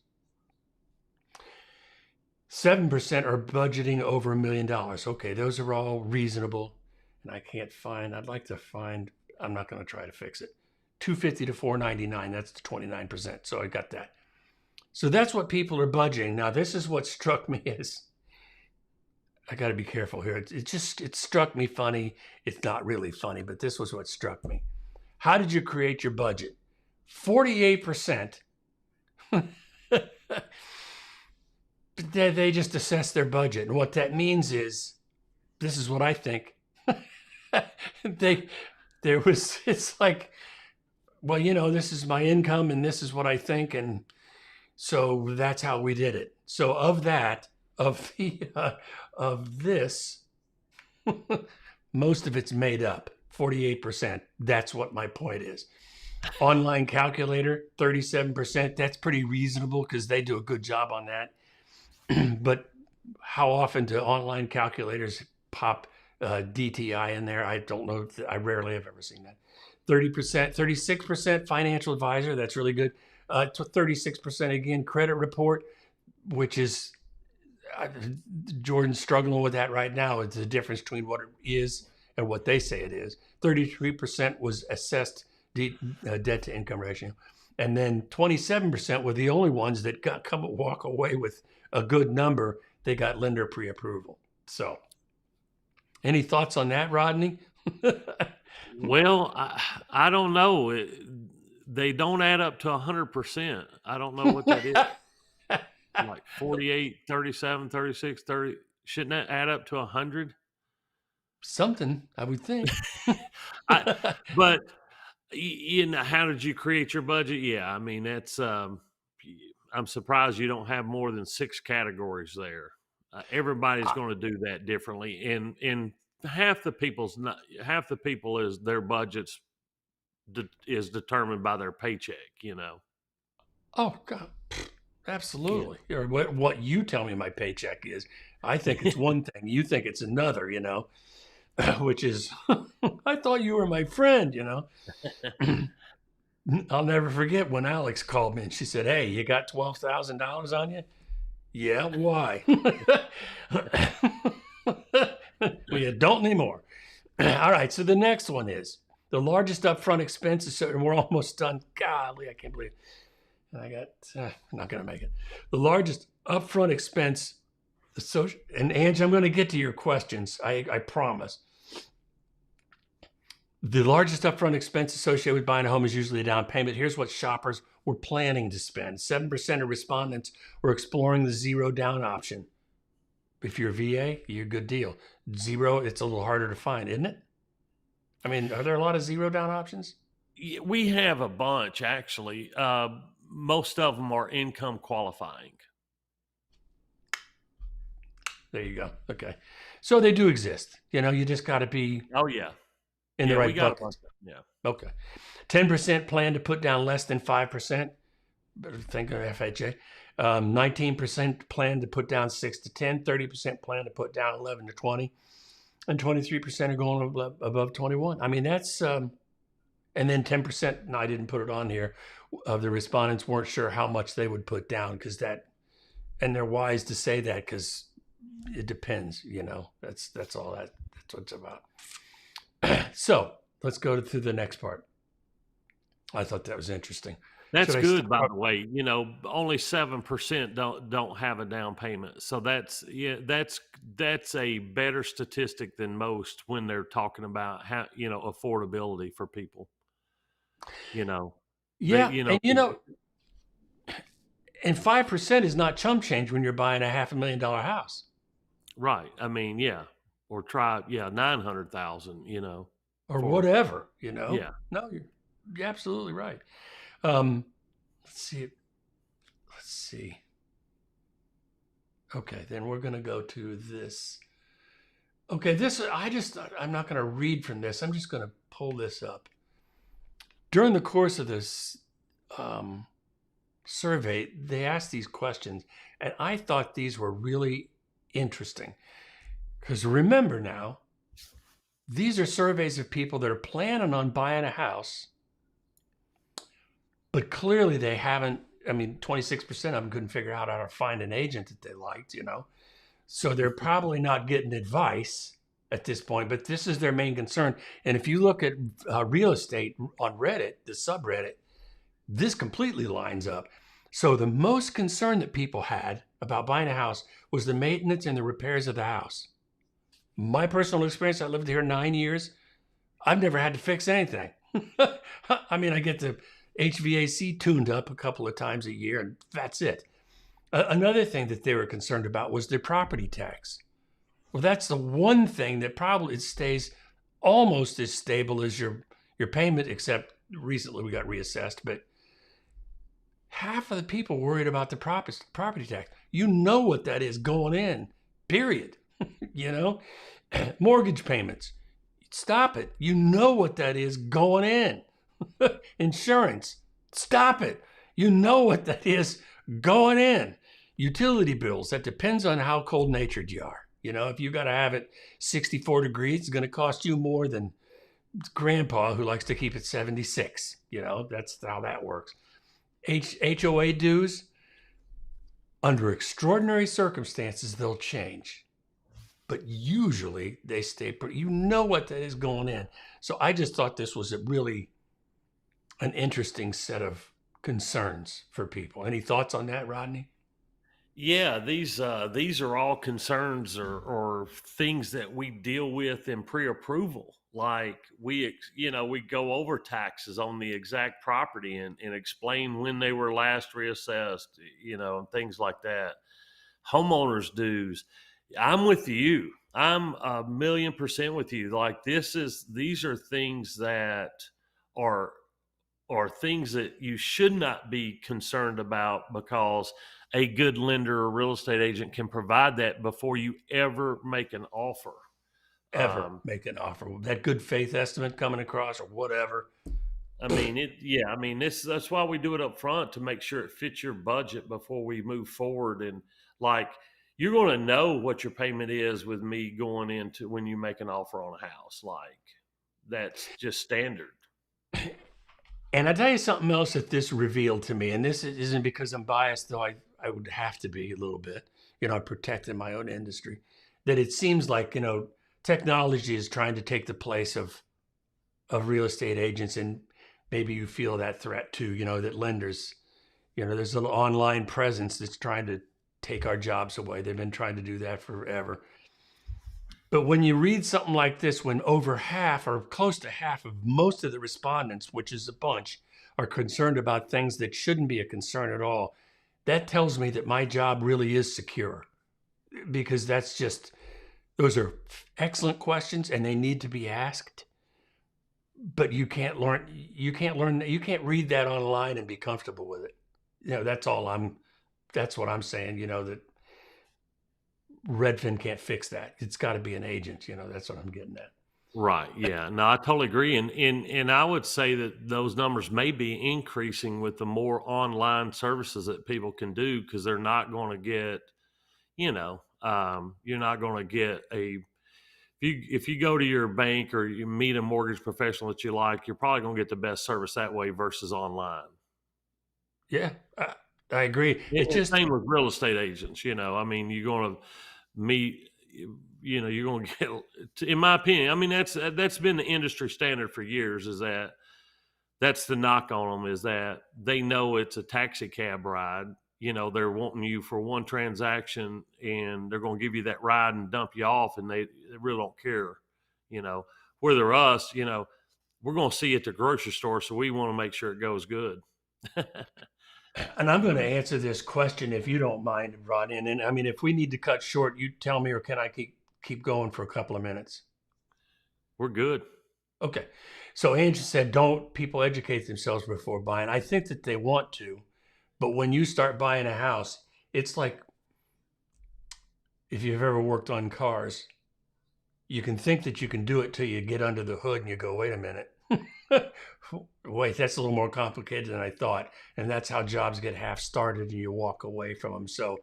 7% are budgeting over $1 million. Okay, those are all reasonable. And I can't find, I'd like to find, I'm not going to try to fix it. 250 to 499, that's the 29%. So I got that. So that's what people are budgeting. Now, this is what struck me as, I got to be careful here. It struck me funny. It's not really funny, but this was what struck me. How did you create your budget? 48%. They just assess their budget. And what that means is, this is what I think. It's like, well, this is my income and this is what I think. And so that's how we did it. So of this, most of it's made up. 48%. That's what my point is. Online calculator, 37%. That's pretty reasonable because they do a good job on that. But how often do online calculators pop DTI in there? I don't know. I rarely have ever seen that. 30%, 36% financial advisor. That's really good. 36% again, credit report, which is, Jordan's struggling with that right now. It's the difference between what it is and what they say it is. 33% was assessed debt to income ratio. And then 27% were the only ones that walk away with a good number. They got lender pre-approval. So any thoughts on that, Rodney? Well, I don't know. They don't add up to 100%. I don't know what that is. Like 48, 37, 36, 30. Shouldn't that add up to 100? Something, I would think. But how did you create your budget? Yeah, I mean, that's, I'm surprised you don't have more than 6 categories there. Everybody's going to do that differently. And half the people is their budgets is determined by their paycheck, Oh, God. Absolutely. Yeah. Or what you tell me my paycheck is. I think it's one thing. You think it's another, which is, I thought you were my friend, I'll never forget when Alex called me and she said, "Hey, you got $12,000 on you?" "Yeah, why?" "Well, you don't anymore." All right, so the next one is the largest upfront expenses. And we're almost done. Golly, I can't believe it. I'm not going to make it. The largest upfront expense. And Ange, I'm going to get to your questions. I promise. The largest upfront expense associated with buying a home is usually a down payment. Here's what shoppers were planning to spend. 7% of respondents were exploring the zero down option. If you're a VA, you're a good deal. Zero, it's a little harder to find, isn't it? I mean, are there a lot of zero down options? We have a bunch, actually. Most of them are income qualifying. There you go. Okay. So they do exist. You just got to be in the right bucket. Yeah. Okay. 10% plan to put down less than 5%. Think of FHA. 19% plan to put down 6 to 10. 30% plan to put down 11 to 20. And 23% are going above 21. I mean, that's, and then 10%, and I didn't put it on here, of the respondents weren't sure how much they would put down and they're wise to say that because it depends, that's all that's what it's about. So let's go to the next part. I thought that was interesting. That's Should I good, by start? the way. Only 7% don't have a down payment. So that's a better statistic than most when they're talking about how affordability for people. You know, they Yeah, and and 5% is not chump change when you're buying a $500,000 house right. I mean, yeah, or try 900,000. or For whatever. yeah. No, you're absolutely right. Um, let's see. Let's see. Okay, then we're going to go to this. Okay, I'm not going to read from this. I'm just going to pull this up. During the course of this survey, they asked these questions, and I thought these were really interesting. Because remember now, these are surveys of people that are planning on buying a house, but clearly they haven't. I mean, 26% of them couldn't figure out how to find an agent that they liked, So they're probably not getting advice at this point, but this is their main concern. And if you look at real estate on Reddit, the subreddit, this completely lines up. So the most concern that people had about buying a house was the maintenance and the repairs of the house. My personal experience, I lived here 9 years. I've never had to fix anything. I mean, I get the HVAC tuned up a couple of times a year, and that's it. Another thing that they were concerned about was their property tax. Well, that's the one thing that probably stays almost as stable as your payment, except recently we got reassessed. But half of the people worried about the property tax. You know what that is going in, period. Mortgage payments. Stop it. You know what that is going in. Insurance. Stop it. You know what that is going in. Utility bills. That depends on how cold natured you are. If you got to have it 64 degrees, it's going to cost you more than grandpa who likes to keep it 76. That's how that works. HOA dues. Under extraordinary circumstances, they'll change. But usually they stay you know what that is going in. So I just thought this was really an interesting set of concerns for people. Any thoughts on that, Rodney? Yeah, these are all concerns or things that we deal with in pre-approval. Like we go over taxes on the exact property and explain when they were last reassessed, and things like that. Homeowners dues. I'm with you. I'm 1,000,000% with you. Like these are things that are things that you should not be concerned about, because a good lender or real estate agent can provide that before you ever make an offer. Ever make an offer. That good faith estimate coming across or whatever. I mean, that's why we do it up front, to make sure it fits your budget before we move forward. And like, you're going to know what your payment is with me going into when you make an offer on a house. Like, that's just standard. And I tell you something else that this revealed to me, and this isn't because I'm biased, though I would have to be a little bit, I protected my own industry, that it seems like, technology is trying to take the place of real estate agents. And maybe you feel that threat too, that lenders, there's an online presence that's trying to take our jobs away. They've been trying to do that forever. But when you read something like this, when over half or close to half of most of the respondents, which is a bunch, are concerned about things that shouldn't be a concern at all, that tells me that my job really is secure, because those are excellent questions and they need to be asked. But you can't read that online and be comfortable with it. That's what I'm saying, that Redfin can't fix that. It's got to be an agent. That's what I'm getting at. Right. Yeah. No, I totally agree. And I would say that those numbers may be increasing with the more online services that people can do, because they're not going to get, you're not going to get if you go to your bank or you meet a mortgage professional that you like, you're probably going to get the best service that way versus online. Yeah, I agree. It's just same with real estate agents. I mean, you're going to meet, you're going to get, in my opinion, I mean, that's been the industry standard for years, is that's the knock on them, is that they know it's a taxi cab ride. They're wanting you for one transaction, and they're going to give you that ride and dump you off, and they really don't care. Where they're us, we're going to see you at the grocery store, so we want to make sure it goes good. And I'm going to answer this question if you don't mind, Rodney. And then, I mean, if we need to cut short, you tell me, or can I keep going for a couple of minutes? We're good. Okay. So Angie said, don't people educate themselves before buying? I think that they want to, but when you start buying a house, it's like, if you've ever worked on cars, you can think that you can do it till you get under the hood and you go, wait a minute. Wait, that's a little more complicated than I thought. And that's how jobs get half started and you walk away from them. So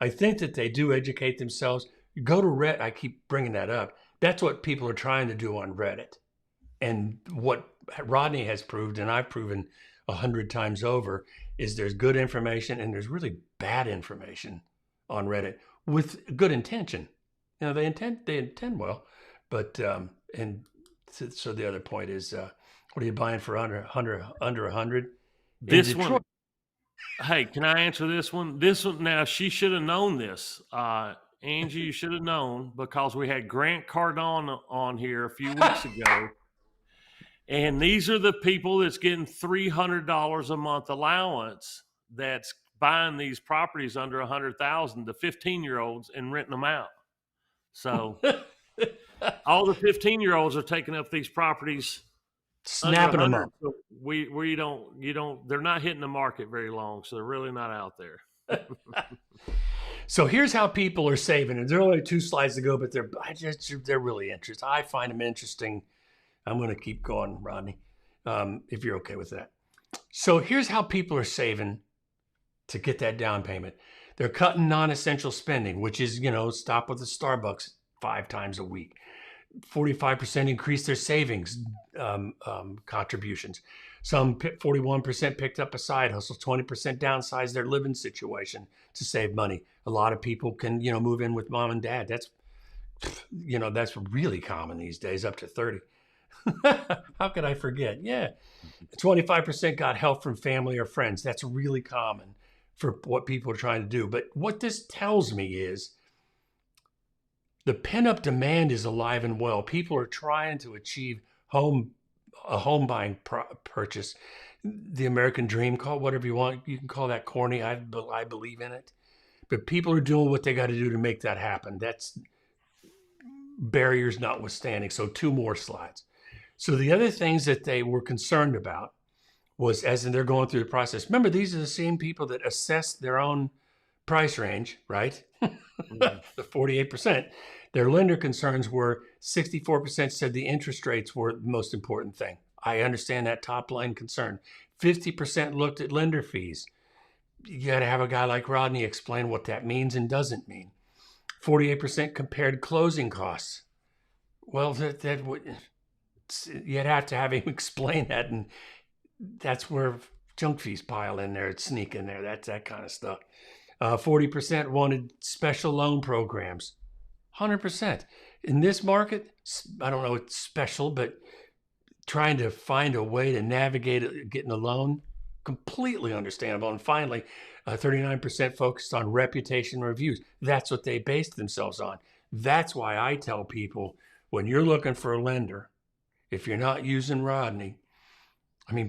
I think that they do educate themselves. Go to Reddit. I keep bringing that up. That's what people are trying to do on Reddit. And what Rodney has proved, and I've proven 100 times over, is there's good information and there's really bad information on Reddit with good intention. They intend well, but and so the other point is, what are you buying for under 100? This one, hey, can I answer this one? This one, now, she should have known this. Angie, you should have known, because we had Grant Cardone on here a few weeks ago. And these are the people that's getting $300 a month allowance, that's buying these properties under 100,000, the 15-year-olds, and renting them out. So all the 15-year-olds are taking up these properties, snapping them up. So they're not hitting the market very long, so they're really not out there. So here's how people are saving, and there are only 2 slides to go, but they're really interesting. I find them interesting. I'm going to keep going, Rodney, if you're okay with that. So here's how people are saving to get that down payment. They're cutting non-essential spending, which is, stop at the Starbucks 5 times a week. 45% increase their savings contributions. Some 41% picked up a side hustle. 20% downsized their living situation to save money. A lot of people can, move in with mom and dad. That's really common these days, up to 30. How could I forget? Yeah. 25% got help from family or friends. That's really common for what people are trying to do. But what this tells me is the pent-up demand is alive and well. People are trying to achieve a home buying purchase. The American dream, call it whatever you want. You can call that corny. I believe in it. But people are doing what they got to do to make that happen. That's barriers notwithstanding. So 2 more slides. So the other things that they were concerned about was, as in they're going through the process. Remember, these are the same people that assessed their own price range, right? The 48%. Their lender concerns were 64% said the interest rates were the most important thing. I understand that top line concern. 50% looked at lender fees. You got to have a guy like Rodney explain what that means and doesn't mean. 48% compared closing costs. Well, you'd have to have him explain that, and that's where junk fees pile in there. It's sneak in there. That's that kind of stuff. 40% wanted special loan programs. 100%. In this market, I don't know it's special, but trying to find a way to navigate getting a loan, completely understandable. And finally, 39% focused on reputation reviews. That's what they based themselves on. That's why I tell people, when you're looking for a lender, if you're not using Rodney,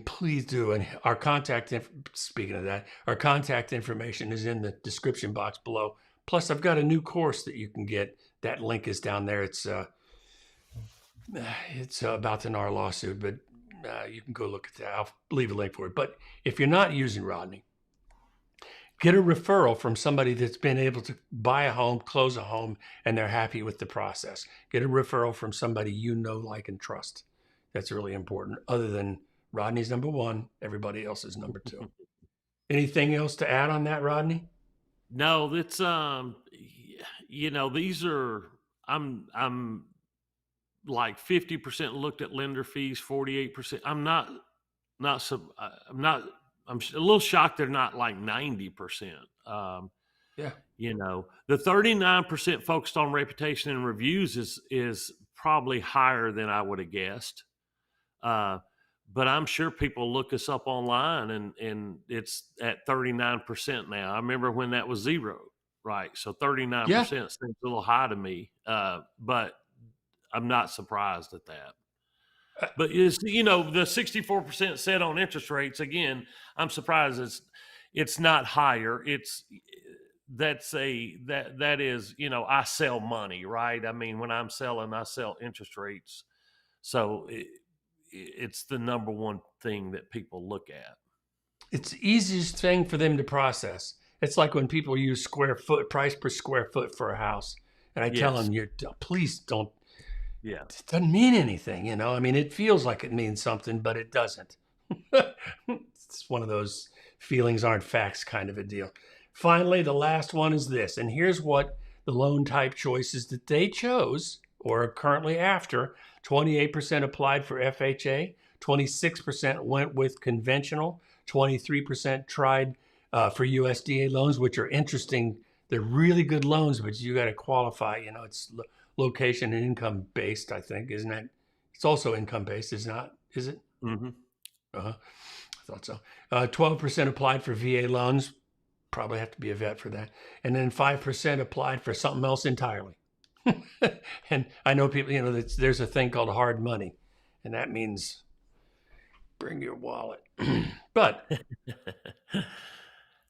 please do. And our speaking of that, our contact information is in the description box below. Plus, I've got a new course that you can get. That link is down there. It's about the NAR lawsuit, but you can go look at that. I'll leave a link for it. But if you're not using Rodney, get a referral from somebody that's been able to buy a home, close a home, and they're happy with the process. Get a referral from somebody you know, like, and trust. That's really important. Other than Rodney's number 1, everybody else is number 2. Anything else to add on that, Rodney? No, that's these are, I'm like 50% looked at lender fees, 48%. I'm a little shocked they're not like 90%. Yeah. The 39% focused on reputation and reviews is probably higher than I would have guessed. But I'm sure people look us up online and it's at 39% now. I remember when that was zero, right? So 39% Yeah. seems a little high to me. But I'm not surprised at that. But the 64% set on interest rates, again, I'm surprised it's not higher. That is, I sell money, right? I mean, when I'm selling, I sell interest rates. So it's the number one thing that people look at. It's the easiest thing for them to process. It's like when people use square foot, price per square foot for a house. And I tell Yes. them, please don't, Yeah. it doesn't mean anything, I mean, it feels like it means something, but it doesn't. It's one of those feelings aren't facts kind of a deal. Finally, the last one is this, and here's what the loan type choices that they chose or are currently after. 28% applied for FHA, 26% went with conventional, 23% tried for USDA loans, which are interesting. They're really good loans, but you got to qualify. It's location and income based, I think, isn't it? It's also income based, is it? Mm-hmm. Uh-huh. I thought so. 12% applied for VA loans. Probably have to be a vet for that. And then 5% applied for something else entirely. And I know people, there's a thing called hard money, and that means bring your wallet. But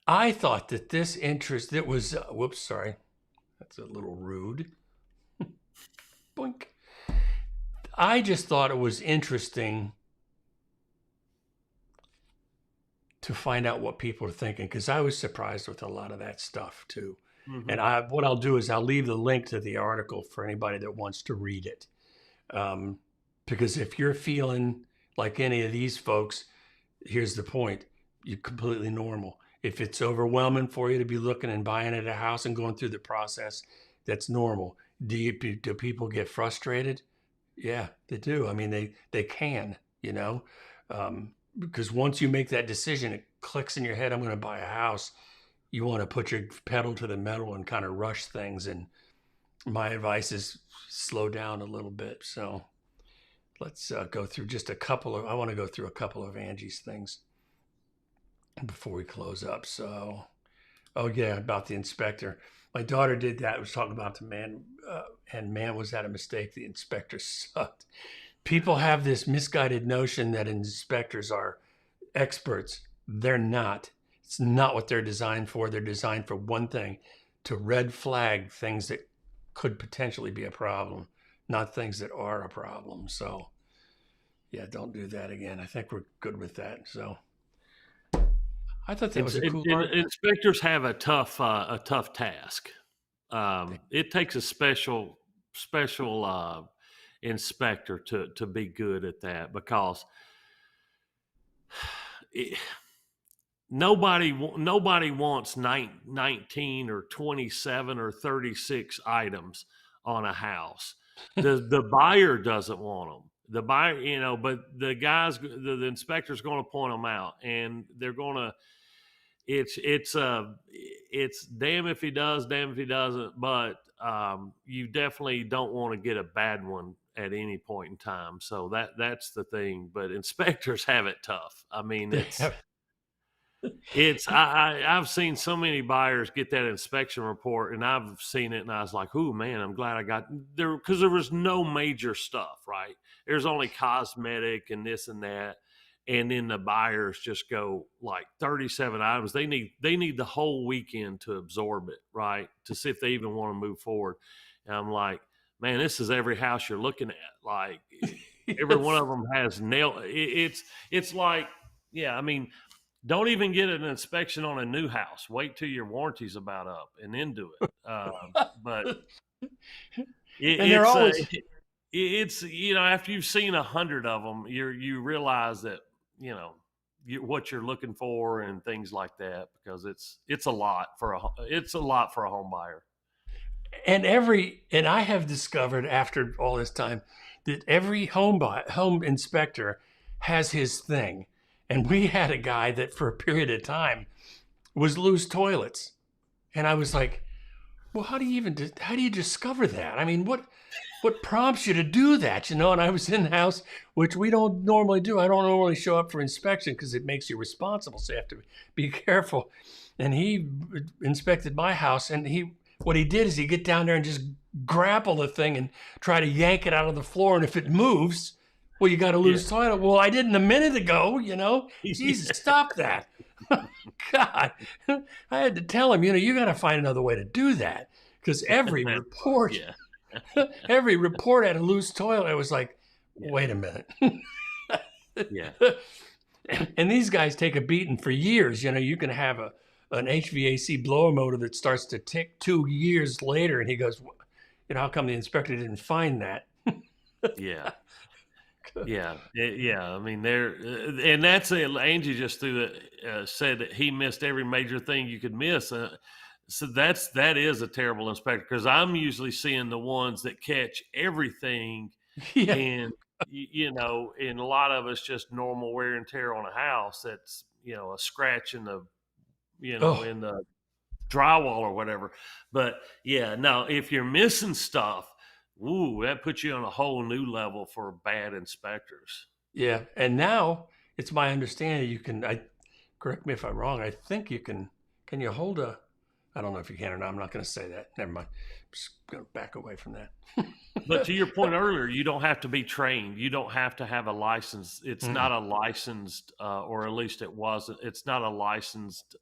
I thought that this interest, that was, whoops, sorry. That's a little rude. Boink. I just thought it was interesting to find out what people are thinking, because I was surprised with a lot of that stuff too. Mm-hmm. And what I'll do is I'll leave the link to the article for anybody that wants to read it. Because if you're feeling like any of these folks, here's the point, you're completely normal. If it's overwhelming for you to be looking and buying at a house and going through the process, that's normal. Do people get frustrated? Yeah, they do. I mean, they can, because once you make that decision, it clicks in your head, I'm going to buy a house. You want to put your pedal to the metal and kind of rush things. And my advice is slow down a little bit. So let's go through I want to go through a couple of Angie's things before we close up. So, about the inspector. My daughter did that. I was talking about the man, and man, was that a mistake. The inspector sucked. People have this misguided notion that inspectors are experts. They're not. It's not what they're designed for. They're designed for one thing, to red flag things that could potentially be a problem, not things that are a problem. So, yeah, don't do that again. I think we're good with that. So, I thought that was a cool article. Inspectors have a tough task. It takes a special inspector to be good at that, because nobody wants 19 or 27 or 36 items on a house. The buyer doesn't want them. The buyer, but the guys, the inspector's going to point them out, and they're going to. It's damn if he does, damn if he doesn't. But you definitely don't want to get a bad one at any point in time. So that's the thing. But inspectors have it tough. I mean, I've seen so many buyers get that inspection report, and I've seen it, and I was like, "Oh man, I'm glad I got there," because there was no major stuff, right? There's only cosmetic and this and that, and then the buyers just go like 37 items. They need the whole weekend to absorb it, right? To see if they even want to move forward. And I'm like, man, this is every house you're looking at. Like every one of them has nail. It's like, yeah, I mean. Don't even get an inspection on a new house. Wait till your warranty's about up and then do it. But it's after you've seen 100 of them, you realize that what you're looking for and things like that, because it's a lot for a home buyer. And I have discovered after all this time that every home inspector has his thing. And we had a guy that for a period of time was loose toilets. And I was like, well, how do you discover that? I mean, what prompts you to do that, you know? And I was in the house, which we don't normally do. I don't normally show up for inspection because it makes you responsible, so you have to be careful. And he inspected my house, and what he did is he get down there and just grapple the thing and try to yank it out of the floor. And if it moves, well, you got to lose toilet. Well, I didn't a minute ago, you know? Jesus, stop that. God, I had to tell him, you got to find another way to do that, because every report had a loose toilet. I was like, wait a minute. Yeah. And these guys take a beating for years. You can have an HVAC blower motor that starts to tick 2 years later, and he goes, how come the inspector didn't find that? Yeah. Yeah. I mean, and that's it. Angie just said that he missed every major thing you could miss. So that is a terrible inspector, because I'm usually seeing the ones that catch everything. Yeah. And and a lot of it's just normal wear and tear on a house. That's a scratch in the in the drywall or whatever. But yeah, no, if you're missing stuff, ooh, that puts you on a whole new level for bad inspectors. Yeah, and now it's my understanding correct me if I'm wrong, I think can you hold I don't know if you can or not, I'm not going to say that. Never mind. I'm just going to back away from that. But to your point earlier, you don't have to be trained. You don't have to have a license. It's not a licensed, or at least it wasn't. It's not a licensed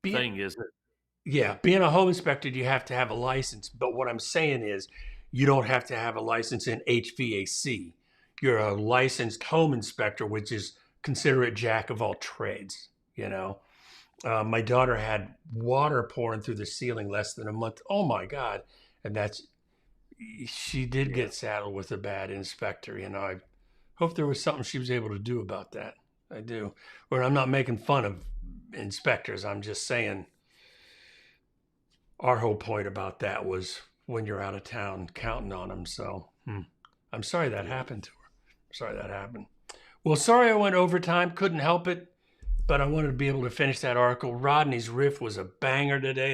thing, is it? Yeah, being a home inspector, you have to have a license. But what I'm saying is, you don't have to have a license in HVAC. You're a licensed home inspector, which is considered a jack of all trades. My daughter had water pouring through the ceiling less than a month. Oh my God! And she did get saddled with a bad inspector. I hope there was something she was able to do about that. I do. Or I'm not making fun of inspectors. I'm just saying, our whole point about that was when you're out of town, counting on them. So I'm sorry that happened to her. Sorry that happened. Well, sorry I went overtime. Couldn't help it. But I wanted to be able to finish that article. Rodney's riff was a banger today.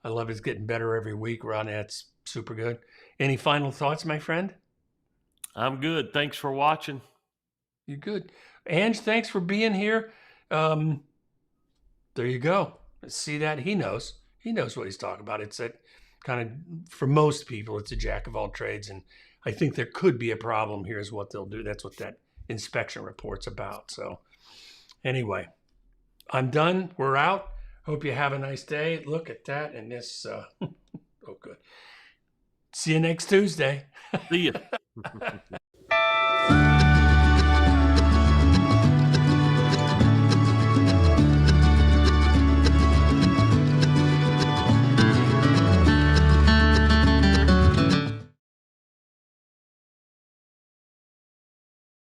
I love it. It's getting better every week, Rodney. That's super good. Any final thoughts, my friend? I'm good. Thanks for watching. You're good. Ange, thanks for being here. There you go. See that? He knows. He knows what he's talking about. It's that kind of, for most people, it's a jack of all trades. And I think there could be a problem here is what they'll do. That's what that inspection report's about. So anyway, I'm done. We're out. Hope you have a nice day. Look at that. And this, oh, good. See you next Tuesday. See you.